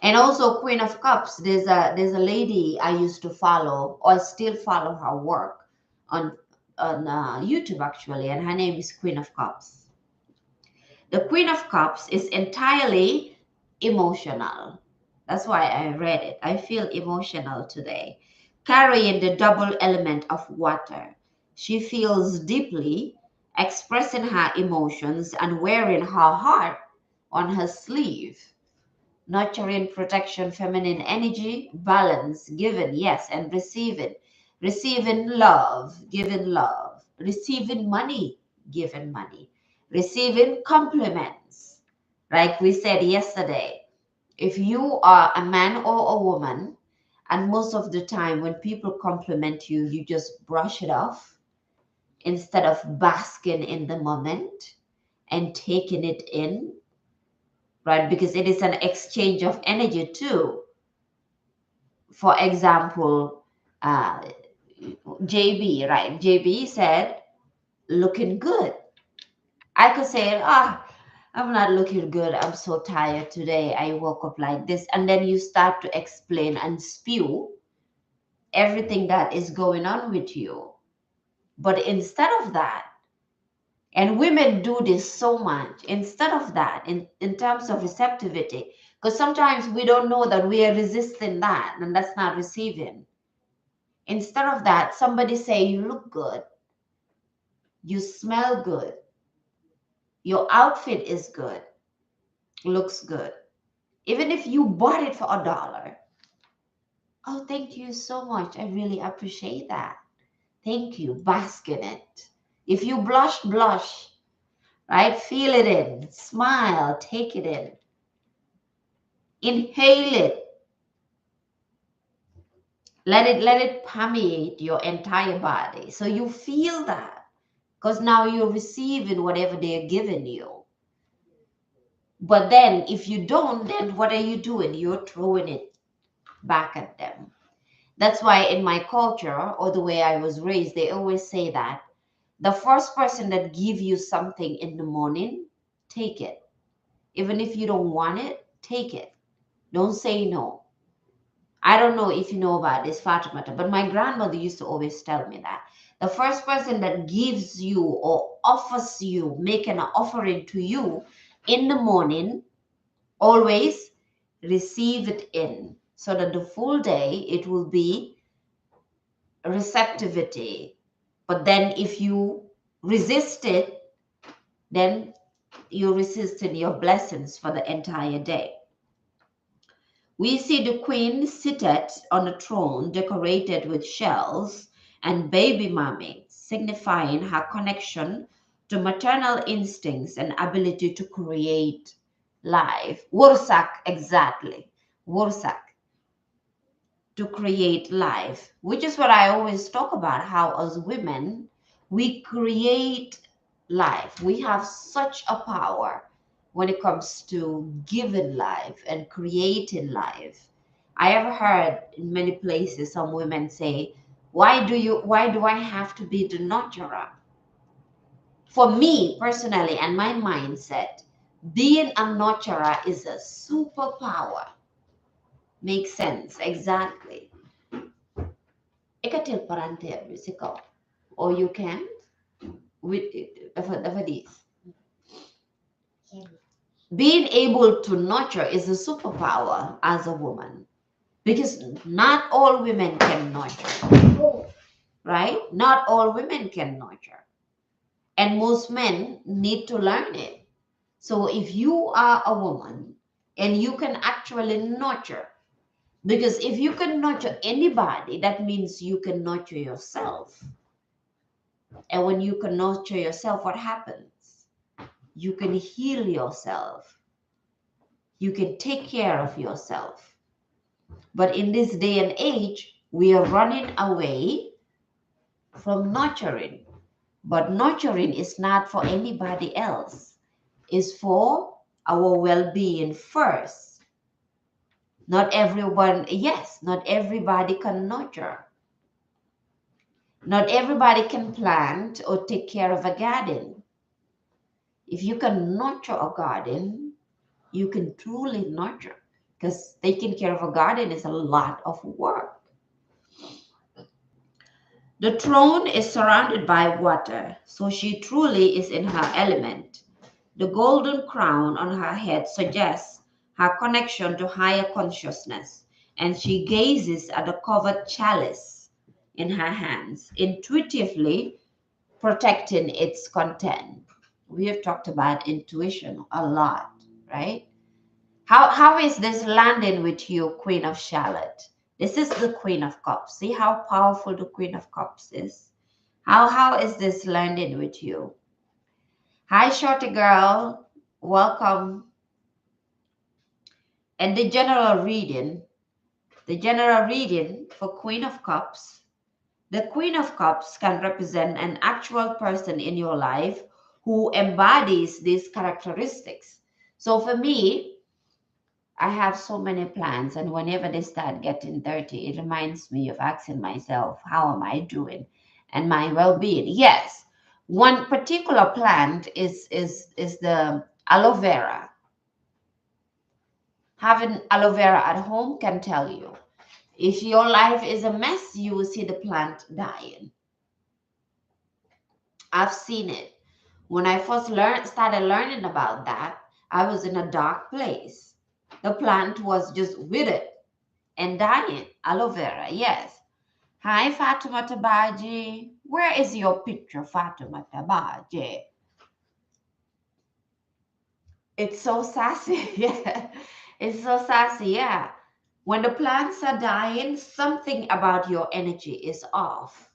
And also Queen of Cups. There's a lady I used to follow or still follow her work on YouTube actually, and her name is Queen of Cups. The Queen of Cups is entirely emotional. That's why I read it. I feel emotional today. Carrying the double element of water. She feels deeply, expressing her emotions and wearing her heart on her sleeve. Nurturing, protection, feminine energy, balance, giving, yes, and receiving. Receiving love, giving love. Receiving money, giving money. Receiving compliments. Like we said yesterday, if you are a man or a woman, and most of the time when people compliment you, you just brush it off instead of basking in the moment and taking it in, right? Because it is an exchange of energy too. For example, uh, JB, right? JB said, looking good. I could say, I'm not looking good. I'm so tired today. I woke up like this. And then you start to explain and spew everything that is going on with you. But instead of that, and women do this so much, instead of that, in terms of receptivity, because sometimes we don't know that we are resisting that and that's not receiving. Instead of that, somebody say, you look good, you smell good, your outfit is good, looks good. Even if you bought it for $1, oh, thank you so much. I really appreciate that. Thank you. Bask in it. If you blush, blush, right? Feel it in. Smile. Take it in. Inhale it. Let it permeate your entire body. So you feel that. Because now you're receiving whatever they're giving you. But then if you don't, then what are you doing? You're throwing it back at them. That's why in my culture or the way I was raised, they always say that the first person that give you something in the morning, take it. Even if you don't want it, take it. Don't say no. I don't know if you know about this, Fatimata, but my grandmother used to always tell me that. The first person that gives you or offers you, make an offering to you in the morning, always receive it in so that the full day it will be receptivity. But then if you resist it, then you're resisting your blessings for the entire day. We see the queen seated on a throne decorated with shells and baby mermaids, signifying her connection to maternal instincts and ability to create life. Wursak, exactly. Wursak, to create life, which is what I always talk about, how as women, we create life. We have such a power when it comes to giving life and creating life. I have heard in many places some women say, why do I have to be the nurturer? For me personally and my mindset, being a nurturer is a superpower. Makes sense, exactly. Ikatil paranter musical. Or you can with dafa this. Being able to nurture is a superpower as a woman, because not all women can nurture, right? Not all women can nurture, and most men need to learn it. So if you are a woman and you can actually nurture, because if you can nurture anybody, that means you can nurture yourself. And when you can nurture yourself, what happens? You can heal yourself. You can take care of yourself. But in this day and age, we are running away from nurturing. But nurturing is not for anybody else. It's for our well-being first. Not everyone, yes, not everybody can nurture. Not everybody can plant or take care of a garden. If you can nurture a garden, you can truly nurture, because taking care of a garden is a lot of work. The throne is surrounded by water, so she truly is in her element. The golden crown on her head suggests her connection to higher consciousness, and she gazes at the covered chalice in her hands, intuitively protecting its content. We have talked about intuition a lot, right? How is this landing with you, Queen of Charlotte? This is the Queen of Cups. See how powerful the Queen of Cups is? How is this landing with you? Hi, Shorty girl. Welcome. And the general reading for Queen of Cups. The Queen of Cups can represent an actual person in your life who embodies these characteristics. So for me, I have so many plans, and whenever they start getting dirty, it reminds me of asking myself, how am I doing? And my well-being. Yes, one particular plant is the aloe vera. Having aloe vera at home can tell you. If your life is a mess, you will see the plant dying. I've seen it. When I first started learning about that, I was in a dark place. The plant was just withered and dying. Aloe vera, yes. Hi, Fatuma Tabaji. Where is your picture, Fatuma Tabaji? It's so sassy. Yeah. It's so sassy, yeah. When the plants are dying, something about your energy is off.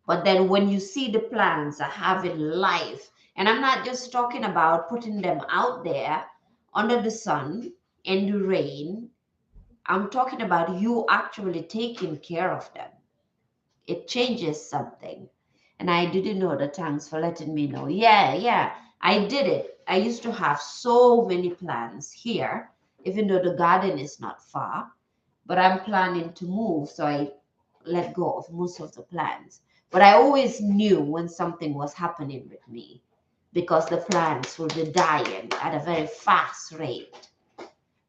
But then when you see the plants are having life, and I'm not just talking about putting them out there under the sun in the rain, I'm talking about you actually taking care of them. It changes something. And I didn't know that. Thanks for letting me know. Yeah, I did it. I used to have so many plants here, even though the garden is not far. But I'm planning to move, so I let go of most of the plants. But I always knew when something was happening with me, because the plants will be dying at a very fast rate.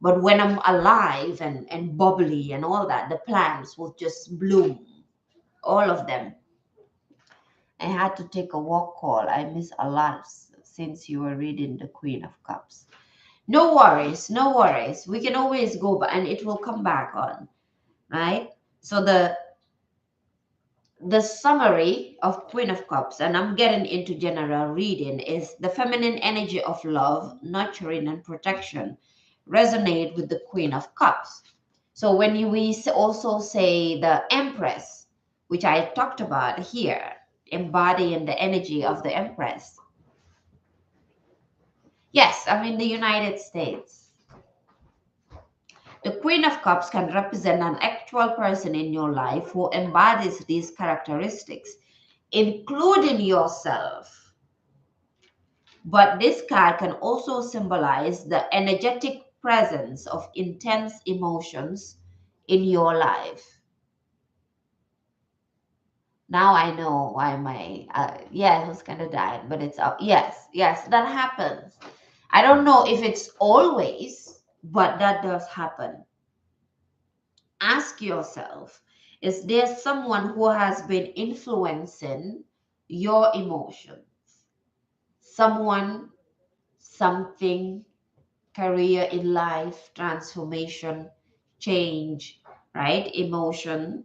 But when I'm alive and bubbly and all that, the plants will just bloom, all of them. I had to take a walk call. I miss a lot since you were reading the Queen of Cups. No worries, no worries. We can always go back and it will come back on, right? So the summary of Queen of Cups, and I'm getting into general reading, is the feminine energy of love, nurturing, and protection resonate with the Queen of Cups. So when also say the Empress, which I talked about here, embodying the energy of the Empress. Yes, I'm in the United States. The Queen of Cups can represent an actual person in your life who embodies these characteristics, including yourself. But this card can also symbolize the energetic presence of intense emotions in your life. Now I know why my, yeah, it was kind of died, but it's up. Yes, yes, that happens. I don't know if it's always, but that does happen. Ask yourself, is there someone who has been influencing your emotions? Someone, something, career in life, transformation, change, right? Emotion.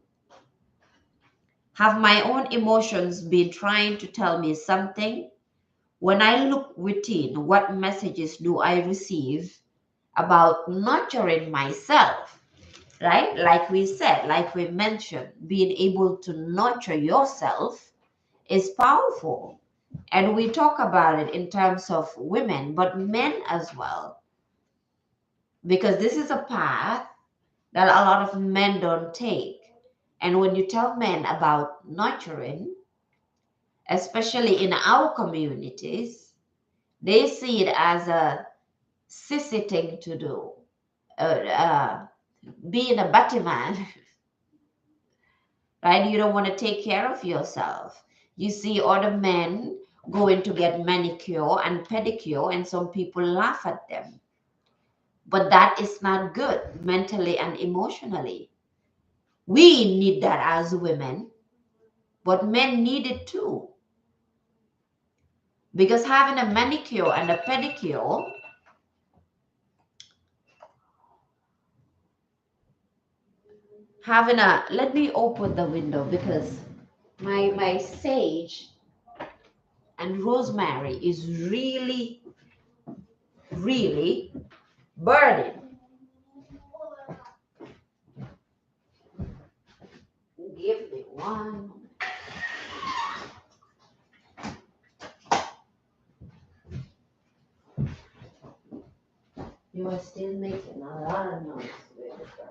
Have my own emotions been trying to tell me something? When I look within, what messages do I receive about nurturing myself? Right? Like we said, like we mentioned, being able to nurture yourself is powerful. And we talk about it in terms of women, but men as well, because this is a path that a lot of men don't take. And when you tell men about nurturing, especially in our communities, they see it as a sissy thing to do. Uh, uh, Being a Batman, right? You don't want to take care of yourself. You see other men going to get manicure and pedicure, and some people laugh at them. But that is not good mentally and emotionally. We need that as women, but men need it too. Because having a manicure and a pedicure, let me open the window because my sage and rosemary is really, really burning. Give me one. You are still making a lot of noise with the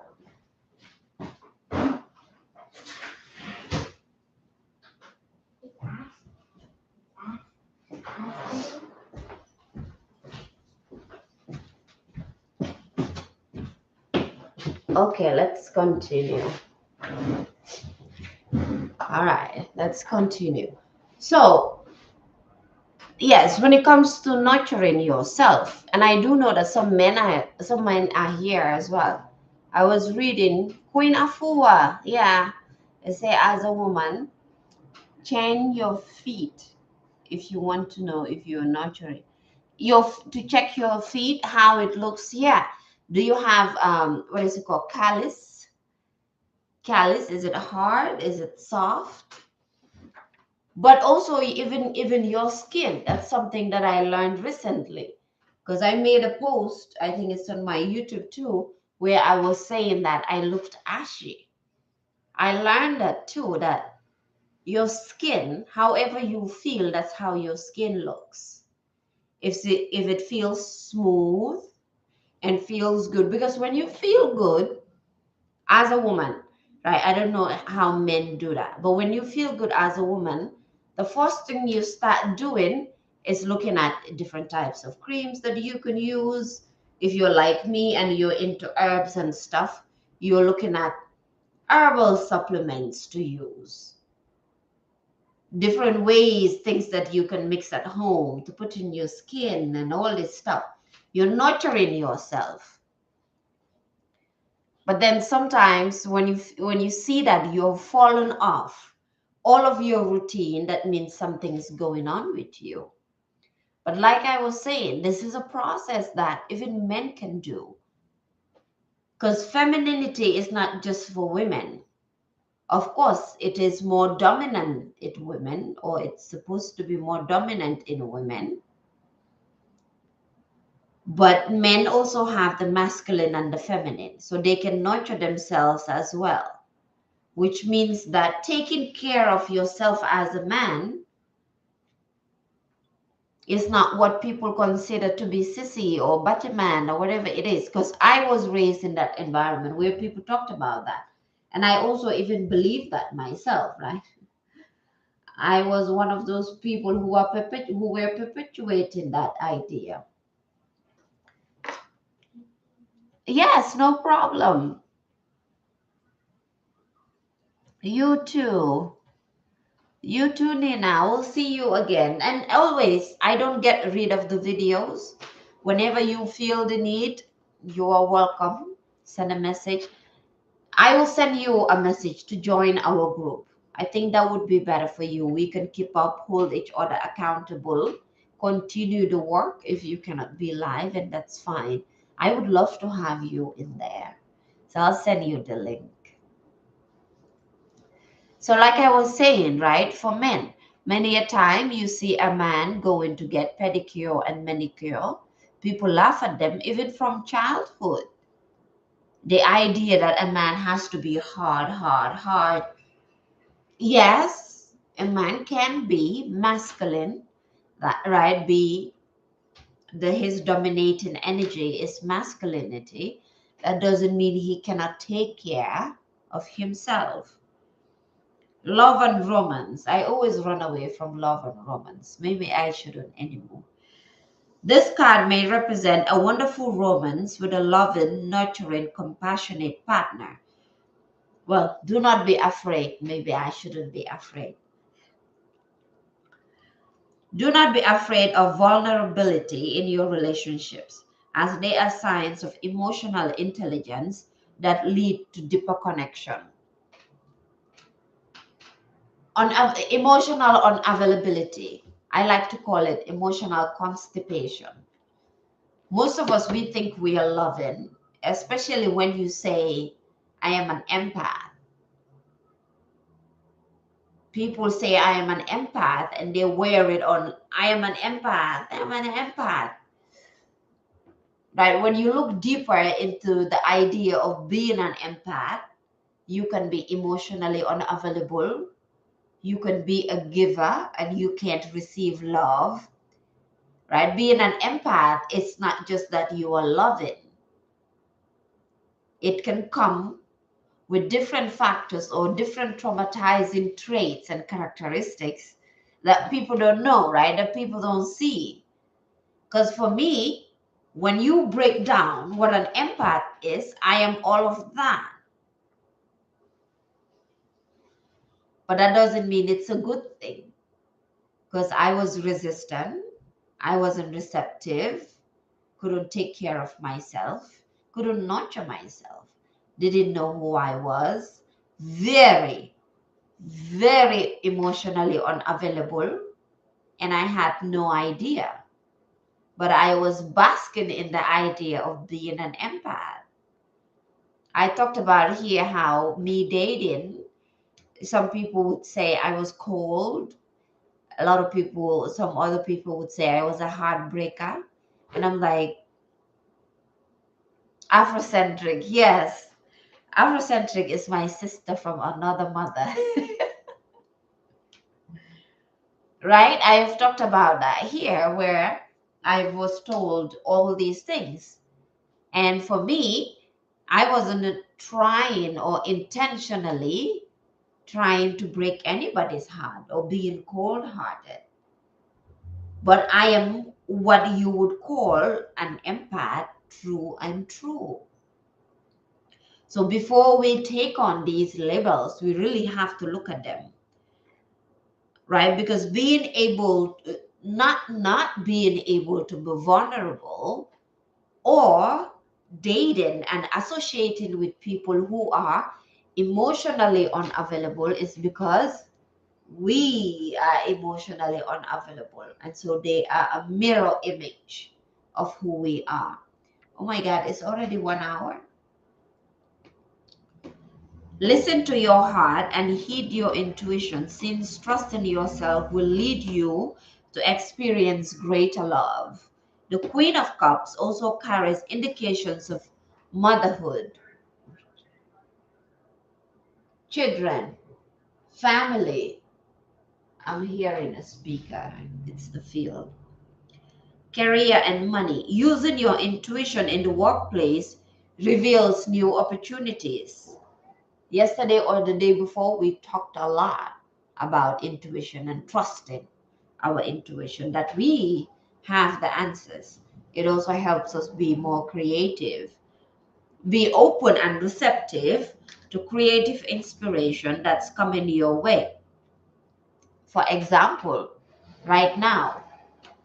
Okay, let's continue. All right, let's continue. So, yes, when it comes to nurturing yourself, and I do know that some men are here as well. I was reading Queen Afua. Yeah, they say as a woman, chain your feet if you want to know if you're nurturing. To check your feet, how it looks. Yeah. Do you have what is it called? Callus? Callus, is it hard? Is it soft? But also even your skin. That's something that I learned recently. Because I made a post, I think it's on my YouTube too, where I was saying that I looked ashy. I learned that too, that your skin, however you feel, that's how your skin looks. If it feels smooth and feels good, because when you feel good as a woman, right? I don't know how men do that, but when you feel good as a woman, the first thing you start doing is looking at different types of creams that you can use. If you're like me and you're into herbs and stuff, you're looking at herbal supplements to use, different ways, things that you can mix at home to put in your skin and all this stuff. You're nurturing yourself. But then sometimes when you see that you've fallen off all of your routine, that means something's going on with you. But like I was saying, this is a process that even men can do. Because femininity is not just for women. Of course, it is more dominant in women, or it's supposed to be more dominant in women. But men also have the masculine and the feminine, so they can nurture themselves as well, which means that taking care of yourself as a man is not what people consider to be sissy or butterman or whatever it is. Because I was raised in that environment where people talked about that. And I also even believe that myself, right? I was one of those people who were perpetuating that idea. Yes, no problem. You too. You too, Nina. We'll see you again. And always, I don't get rid of the videos. Whenever you feel the need, you are welcome. Send a message. I will send you a message to join our group. I think that would be better for you. We can keep up, hold each other accountable, continue the work if you cannot be live, and that's fine. I would love to have you in there. So I'll send you the link. So, like I was saying, right, for men, many a time you see a man going to get pedicure and manicure. People laugh at them even from childhood. The idea that a man has to be hard. Yes, a man can be masculine, that right? Be his dominating energy is masculinity. That doesn't mean he cannot take care of himself. Love and romance. I always run away from love and romance. Maybe I shouldn't anymore. This card may represent a wonderful romance with a loving, nurturing, compassionate partner. Well, do not be afraid. Maybe I shouldn't be afraid. Do not be afraid of vulnerability in your relationships, as they are signs of emotional intelligence that lead to deeper connection. Emotional unavailability. I like to call it emotional constipation. Most of us, we think we are loving, especially when you say, I am an empath. People say, I am an empath, and they wear it on, I am an empath, I'm an empath. Right? When you look deeper into the idea of being an empath, you can be emotionally unavailable. You can be a giver and you can't receive love. Right? Being an empath, it's not just that you are loving. It can come with different factors or different traumatizing traits and characteristics that people don't know, right? That people don't see. Because for me, when you break down what an empath is, I am all of that. But that doesn't mean it's a good thing. Because I was resistant, I wasn't receptive, couldn't take care of myself, couldn't nurture myself, didn't know who I was, very, very emotionally unavailable, and I had no idea. But I was basking in the idea of being an empath. I talked about here how me dating, some people would say I was cold. A lot of people, some other people would say I was a heartbreaker. And I'm like, Afrocentric, yes. Afrocentric is my sister from another mother. Right? I've talked about that here where I was told all these things. And for me, I wasn't trying or intentionally trying to break anybody's heart or being cold hearted. But I am what you would call an empath, true and true. So before we take on these labels, we really have to look at them, right? Because being able, not being able to be vulnerable or dating and associating with people who are emotionally unavailable is because we are emotionally unavailable. And so they are a mirror image of who we are. Oh my God, it's already 1 hour. Listen to your heart and heed your intuition, since trusting yourself will lead you to experience greater love. The Queen of Cups also carries indications of motherhood, children, family. I'm hearing a speaker. It's the field. career and money. Using your intuition in the workplace reveals new opportunities. Yesterday or the day before, we talked a lot about intuition and trusting our intuition, that we have the answers. It also helps us be more creative, be open and receptive to creative inspiration that's coming your way. For example, right now,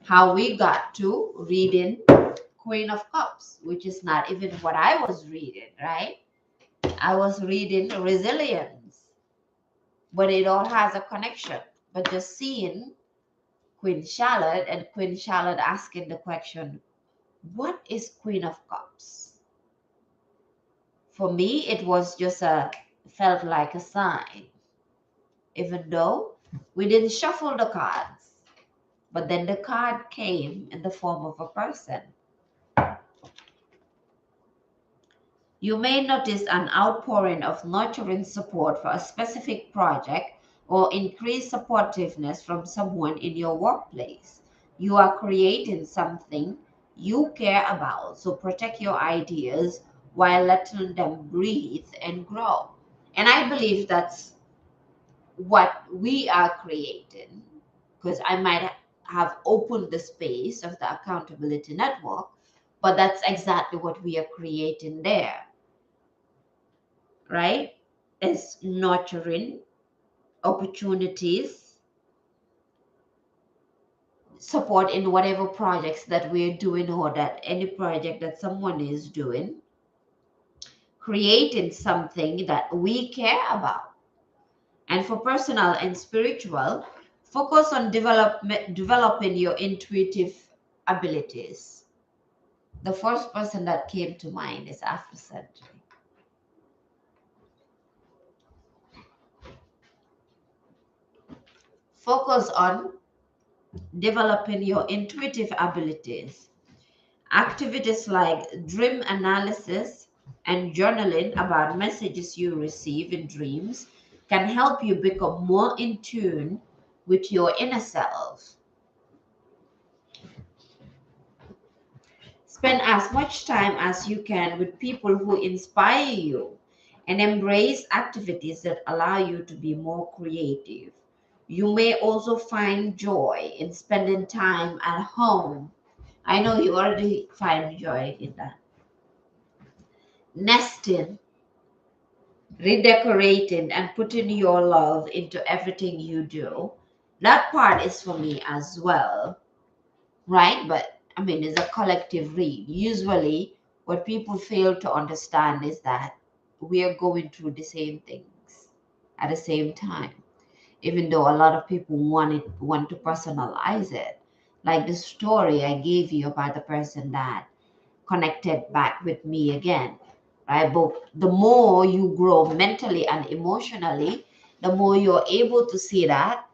how we got to reading Queen of Cups, which is not even what I was reading, right? I was reading Resilience, but it all has a connection. But just seeing Queen Charlotte and Queen Charlotte asking the question, what is Queen of Cups? For me, it was just felt like a sign, even though we didn't shuffle the cards. But then the card came in the form of a person. You may notice an outpouring of nurturing support for a specific project or increased supportiveness from someone in your workplace. You are creating something you care about, so protect your ideas while letting them breathe and grow. And I believe that's what we are creating, because I might have opened the space of the accountability network, but that's exactly what we are creating there, right? Is nurturing opportunities, support in whatever projects that we're doing, or that any project that someone is doing, creating something that we care about. And for personal and spiritual, focus on developing your intuitive abilities. The first person that came to mind is Afrocentric. Focus on developing your intuitive abilities. Activities like dream analysis and journaling about messages you receive in dreams can help you become more in tune with your inner self. Spend as much time as you can with people who inspire you and embrace activities that allow you to be more creative. You may also find joy in spending time at home. I know you already find joy in that. Nesting, redecorating, and putting your love into everything you do. That part is for me as well, right? But I mean, it's a collective read. Usually, what people fail to understand is that we are going through the same things at the same time, even though a lot of people want to personalize it. Like the story I gave you about the person that connected back with me again, right? But the more you grow mentally and emotionally, the more you're able to see that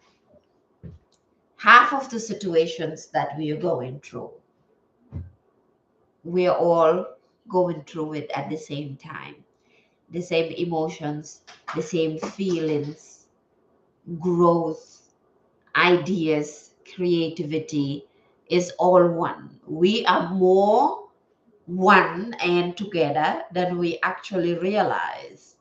half of the situations that we are going through, we're all going through it at the same time. The same emotions, the same feelings, growth, ideas, creativity is all one. We are more one and together than we actually realize.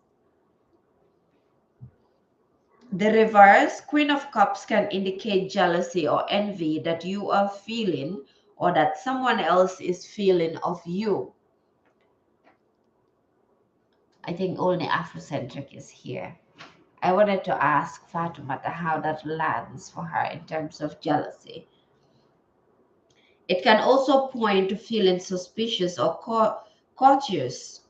The reverse, Queen of Cups, can indicate jealousy or envy that you are feeling or that someone else is feeling of you. I think only Afrocentric is here. I wanted to ask Fatimata how that lands for her in terms of jealousy. It can also point to feeling suspicious or cautious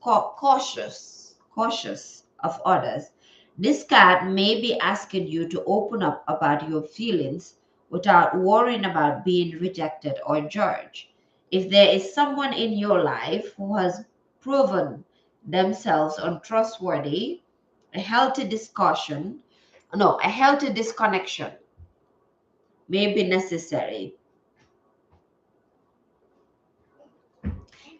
of others. This card may be asking you to open up about your feelings without worrying about being rejected or judged. If there is someone in your life who has proven themselves untrustworthy, a healthy disconnection may be necessary.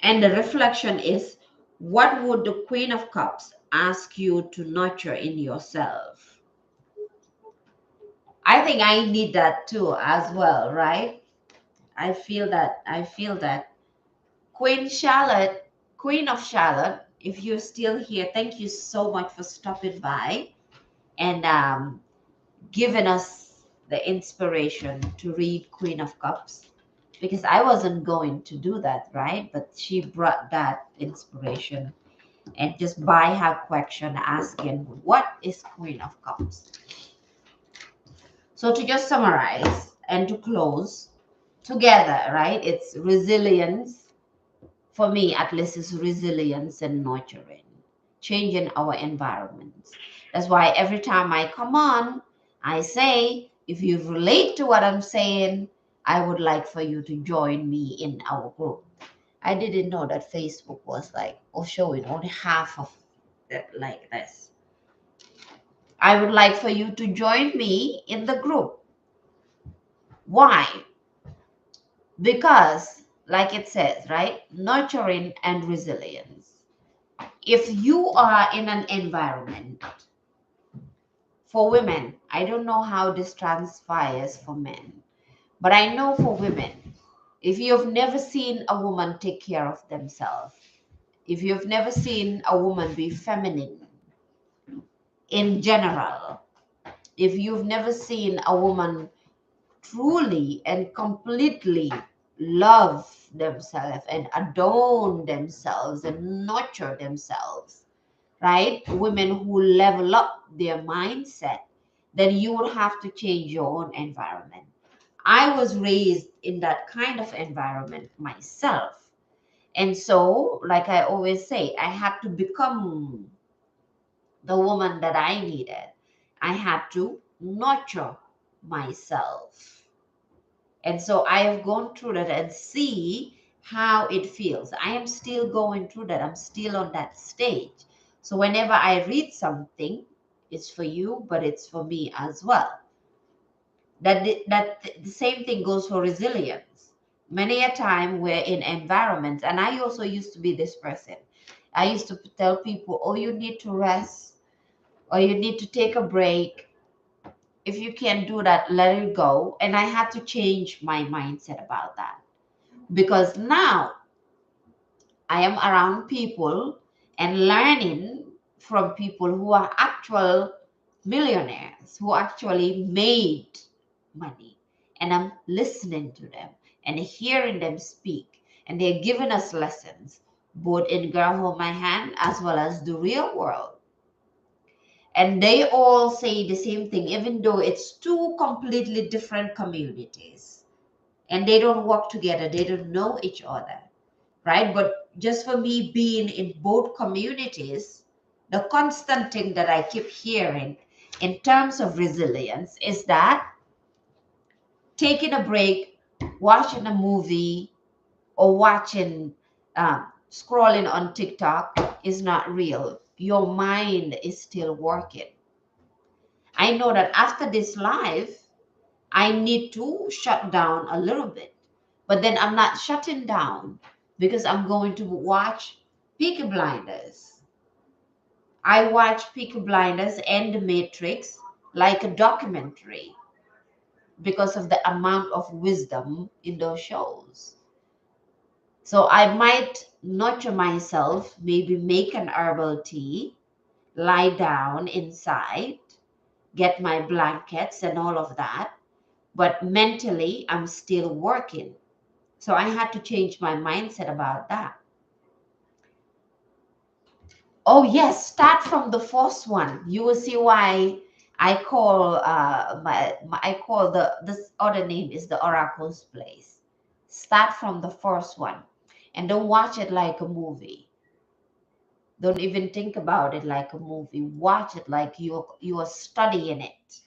And the reflection is, what would the Queen of Cups ask you to nurture in yourself? I think I need that too, as well, right? I feel that. I feel that. Queen Charlotte, Queen of Charlotte, if you're still here, thank you so much for stopping by and giving us the inspiration to read Queen of Cups, because I wasn't going to do that, right? But she brought that inspiration, and just by her question asking, what is Queen of Cups? So to just summarize and to close together, right? It's resilience. For me, at least, is resilience and nurturing, changing our environments. That's why every time I come on, I say, if you relate to what I'm saying, I would like for you to join me in our group. I didn't know that Facebook was like, or showing only half of that like this. I would like for you to join me in the group. Why? Because, like it says, right? Nurturing and resilience. If you are in an environment for women, I don't know how this transpires for men, but I know for women, if you've never seen a woman take care of themselves, if you've never seen a woman be feminine in general, if you've never seen a woman truly and completely love themselves and adorn themselves and nurture themselves, right? Women who level up their mindset, then you will have to change your own environment. I was raised in that kind of environment myself. And so, like I always say, I had to become the woman that I needed. I had to nurture myself. And so I have gone through that and see how it feels. I am still going through that. I'm still on that stage. So whenever I read something, it's for you, but it's for me as well. The same thing goes for resilience. Many a time we're in environments, and I also used to be this person. I used to tell people, oh, you need to rest, or you need to take a break. If you can't do that, let it go. And I had to change my mindset about that, because now I am around people and learning from people who are actual millionaires, who actually made money. And I'm listening to them and hearing them speak. And they're giving us lessons, both in Girl Hold My Hand as well as the real world. And they all say the same thing, even though it's two completely different communities. And they don't work together, they don't know each other, right? But just for me being in both communities, the constant thing that I keep hearing in terms of resilience is that taking a break, watching a movie, or watching, scrolling on TikTok is not real. Your mind is still working. I know that after this life, I need to shut down a little bit. But then I'm not shutting down because I'm going to watch Peaky Blinders. I watch Peaky Blinders and The Matrix like a documentary because of the amount of wisdom in those shows. So I might nurture myself, maybe make an herbal tea, lie down inside, get my blankets and all of that. But mentally, I'm still working. So I had to change my mindset about that. Oh yes, start from the first one. You will see why I call I call the this other name is the Oracle's Place. Start from the first one, and don't watch it like a movie. Don't even think about it like a movie. Watch it like you are studying it.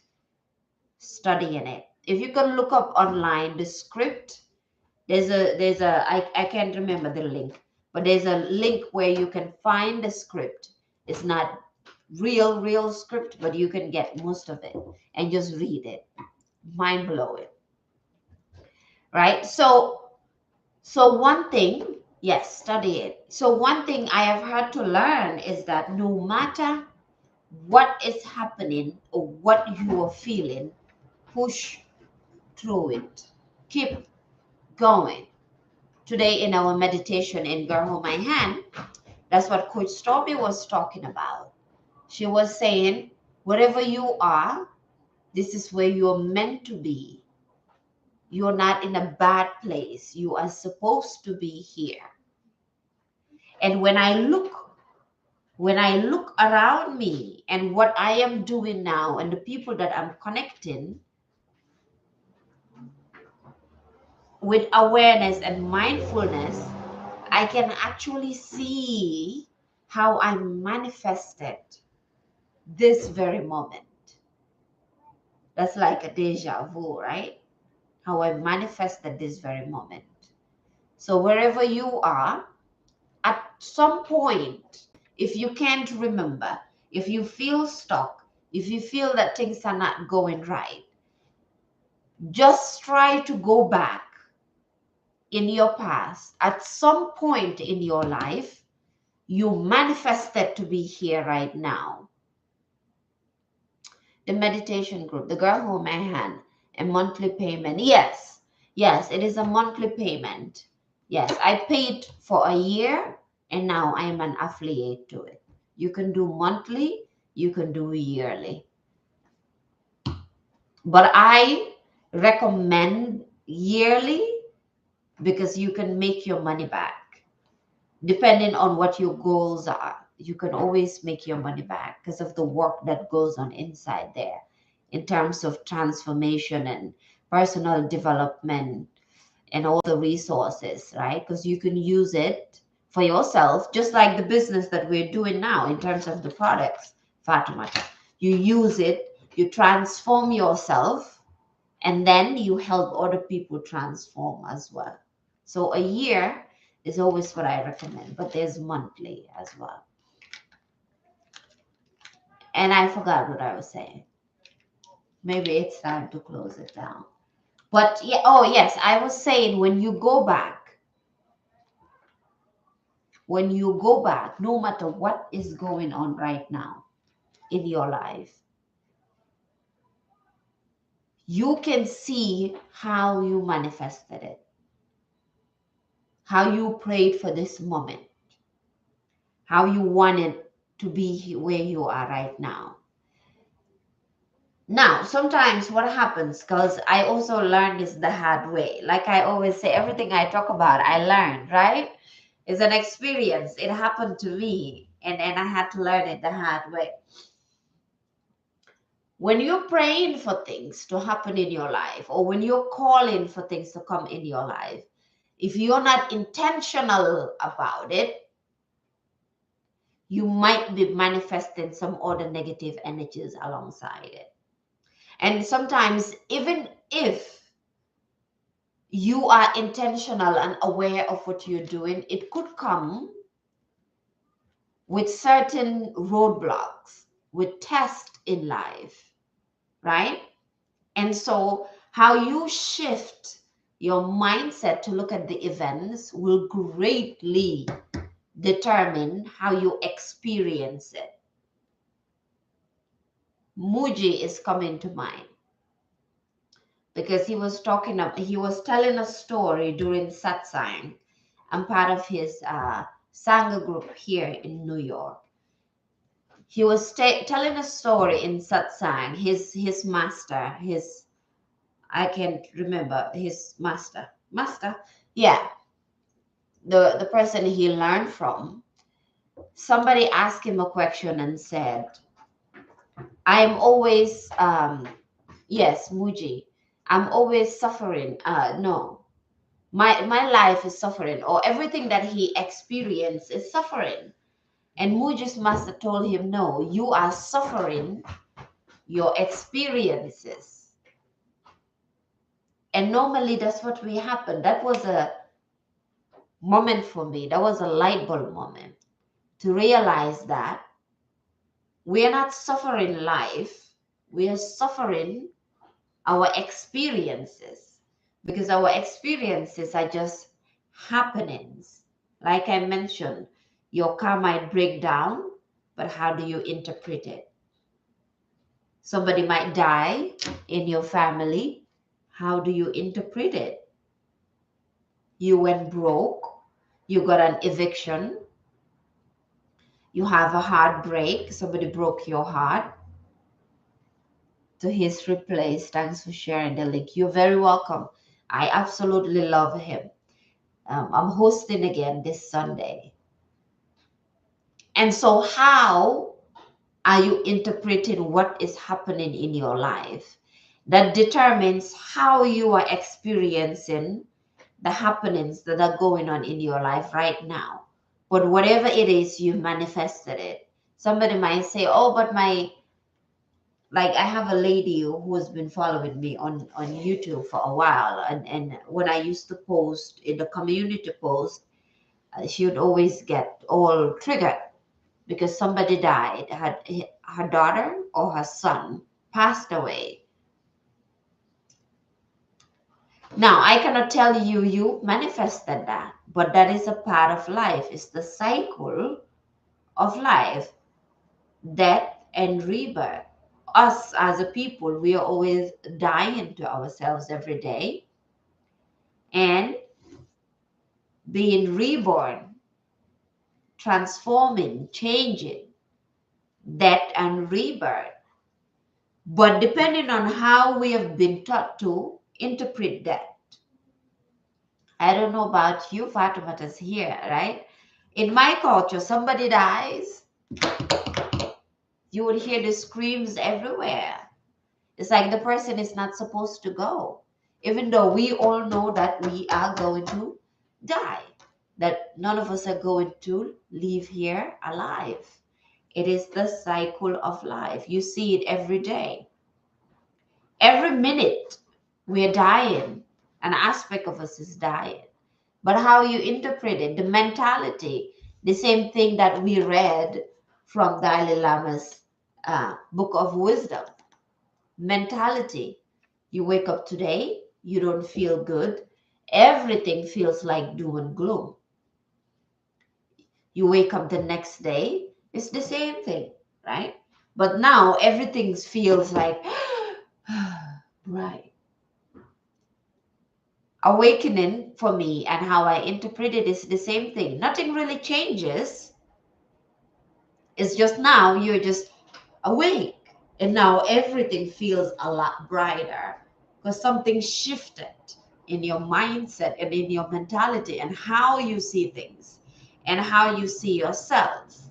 Studying it. If you can look up online the script, I can't remember the link, but there's a link where you can find the script. It's not real script, but you can get most of it and just read it. Mind blowing, right? So one thing, yes, study it. So one thing I have had to learn is that no matter what is happening or what you are feeling, push through it. Keep going. Today in our meditation in Girl Hold My Hand, that's what Coach Stormy was talking about. She was saying, wherever you are, this is where you're meant to be. You're not in a bad place. You are supposed to be here. And when I look around me and what I am doing now and the people that I'm connecting with awareness and mindfulness, I can actually see how I manifested this very moment. That's like a deja vu, right? How I manifested this very moment. So wherever you are, at some point, if you can't remember, if you feel stuck, if you feel that things are not going right, just try to go back in your past. At some point in your life, you manifested to be here right now. The meditation group, the Girl Hold My Hand, a monthly payment. Yes, yes, it is a monthly payment. Yes, I paid for a year and now I am an affiliate to it. You can do monthly, you can do yearly. But I recommend yearly because you can make your money back. Depending on what your goals are, you can always make your money back because of the work that goes on inside there in terms of transformation and personal development and all the resources, right? Because you can use it for yourself, just like the business that we're doing now in terms of the products, Fatima. You use it, you transform yourself, and then you help other people transform as well. So a year is always what I recommend, but there's monthly as well. And I forgot what I was saying. Maybe it's time to close it down. But yeah, oh yes, I was saying when you go back, no matter what is going on right now in your life, you can see how you manifested it, how you prayed for this moment, how you wanted to be where you are right now. Now, sometimes what happens, because I also learned this the hard way. Like I always say, everything I talk about, I learned, right? It's an experience. It happened to me, and I had to learn it the hard way. When you're praying for things to happen in your life, or when you're calling for things to come in your life, if you're not intentional about it, you might be manifesting some other negative energies alongside it. And sometimes, even if you are intentional and aware of what you're doing, it could come with certain roadblocks, with tests in life, right? And so, how you shift your mindset to look at the events will greatly determine how you experience it. Muji is coming to mind because he was telling a story during satsang. I'm part of his Sangha group here in New York. He was telling a story in satsang. His master, I can't remember his master, yeah, the person he learned from. Somebody asked him a question and said, "I'm always yes, Muji, I'm always suffering. No, my life is suffering, or everything that he experienced is suffering." And Muji's master told him, "No, you are suffering your experiences." And normally that's what will happen. That was a moment for me. That was a light bulb moment to realize that we are not suffering life. We are suffering our experiences, because our experiences are just happenings. Like I mentioned, your car might break down, but how do you interpret it? Somebody might die in your family. How do you interpret it? you went broke, you got an eviction, you have a heartbreak, somebody broke your heart. To his replace, thanks for sharing the link. You're very welcome. I absolutely love him. I'm hosting again this Sunday. And so, how are you interpreting what is happening in your life? That determines how you are experiencing the happenings that are going on in your life right now. But whatever it is, you manifested it. Somebody might say, oh, but like I have a lady who has been following me on YouTube for a while. And when I used to post in the community post, she would always get all triggered because somebody died, her daughter or her son passed away. Now, I cannot tell you you manifested that, but that is a part of life. It's the cycle of life, death and rebirth. Us as a people, we are always dying to ourselves every day and being reborn, transforming, changing, death and rebirth. But depending on how we have been taught to interpret that, I don't know about you, Fatima's here, right? In my culture, somebody dies, you would hear the screams everywhere. It's like the person is not supposed to go, even though we all know that we are going to die, that none of us are going to leave here alive. It is the cycle of life. You see it every day. Every minute we're dying. An aspect of us is dying. But how you interpret it, the mentality, the same thing that we read from Dalai Lama's Book of Wisdom. Mentality. You wake up today, you don't feel good. Everything feels like doom and gloom. You wake up the next day, it's the same thing, right? But now everything feels like, right. Awakening for me and how I interpret it is the same thing. Nothing really changes. It's just now you're just awake. And now everything feels a lot brighter because something shifted in your mindset and in your mentality and how you see things and how you see yourself.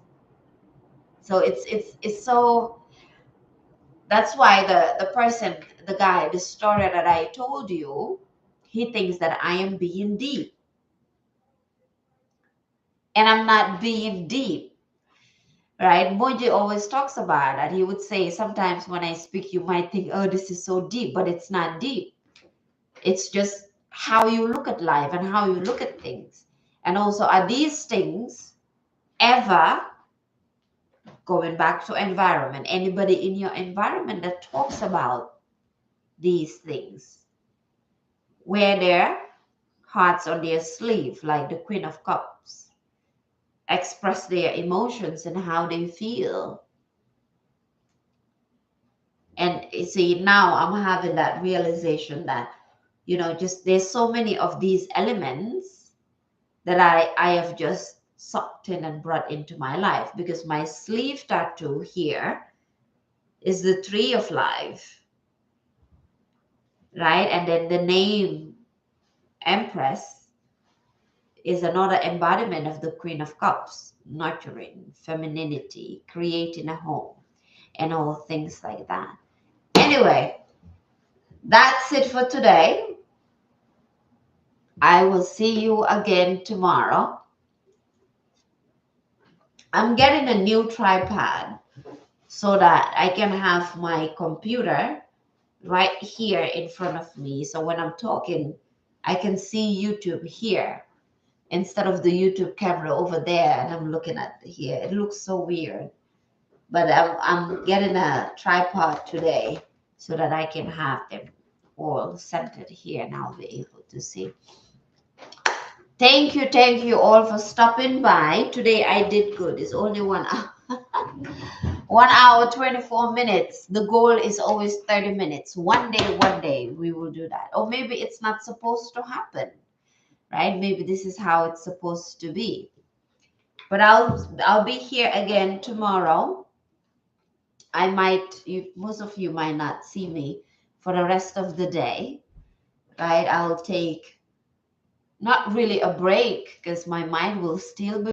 So it's so that's why the person, the guy, the story that I told you, he thinks that I am being deep. And I'm not being deep, right? Moji always talks about that. He would say, sometimes when I speak, you might think, oh, this is so deep, but it's not deep. It's just how you look at life and how you look at things. And also, are these things ever going back to environment? Anybody in your environment that talks about these things, wear their hearts on their sleeve, like the Queen of Cups, express their emotions and how they feel. And you see, now I'm having that realization that, just there's so many of these elements that I have just sucked in and brought into my life, because my sleeve tattoo here is the tree of life, right? And then the name Empress is another embodiment of the Queen of Cups, nurturing, femininity, creating a home, and all things like that. Anyway, that's it for today. I will see you again tomorrow. I'm getting a new tripod so that I can have my computer right here in front of me. So when I'm talking, I can see YouTube here instead of the YouTube camera over there, and I'm looking at here. It looks so weird. But I'm getting a tripod today so that I can have them all centered here, and I'll be able to see. Thank you all for stopping by. Today I did good. It's only 1 hour. 1 hour, 24 minutes. The goal is always 30 minutes. One day we will do that. Or maybe it's not supposed to happen, right? Maybe this is how it's supposed to be. But I'll be here again tomorrow. I might you most of you might not see me for the rest of the day, right? I'll take not really a break because my mind will still be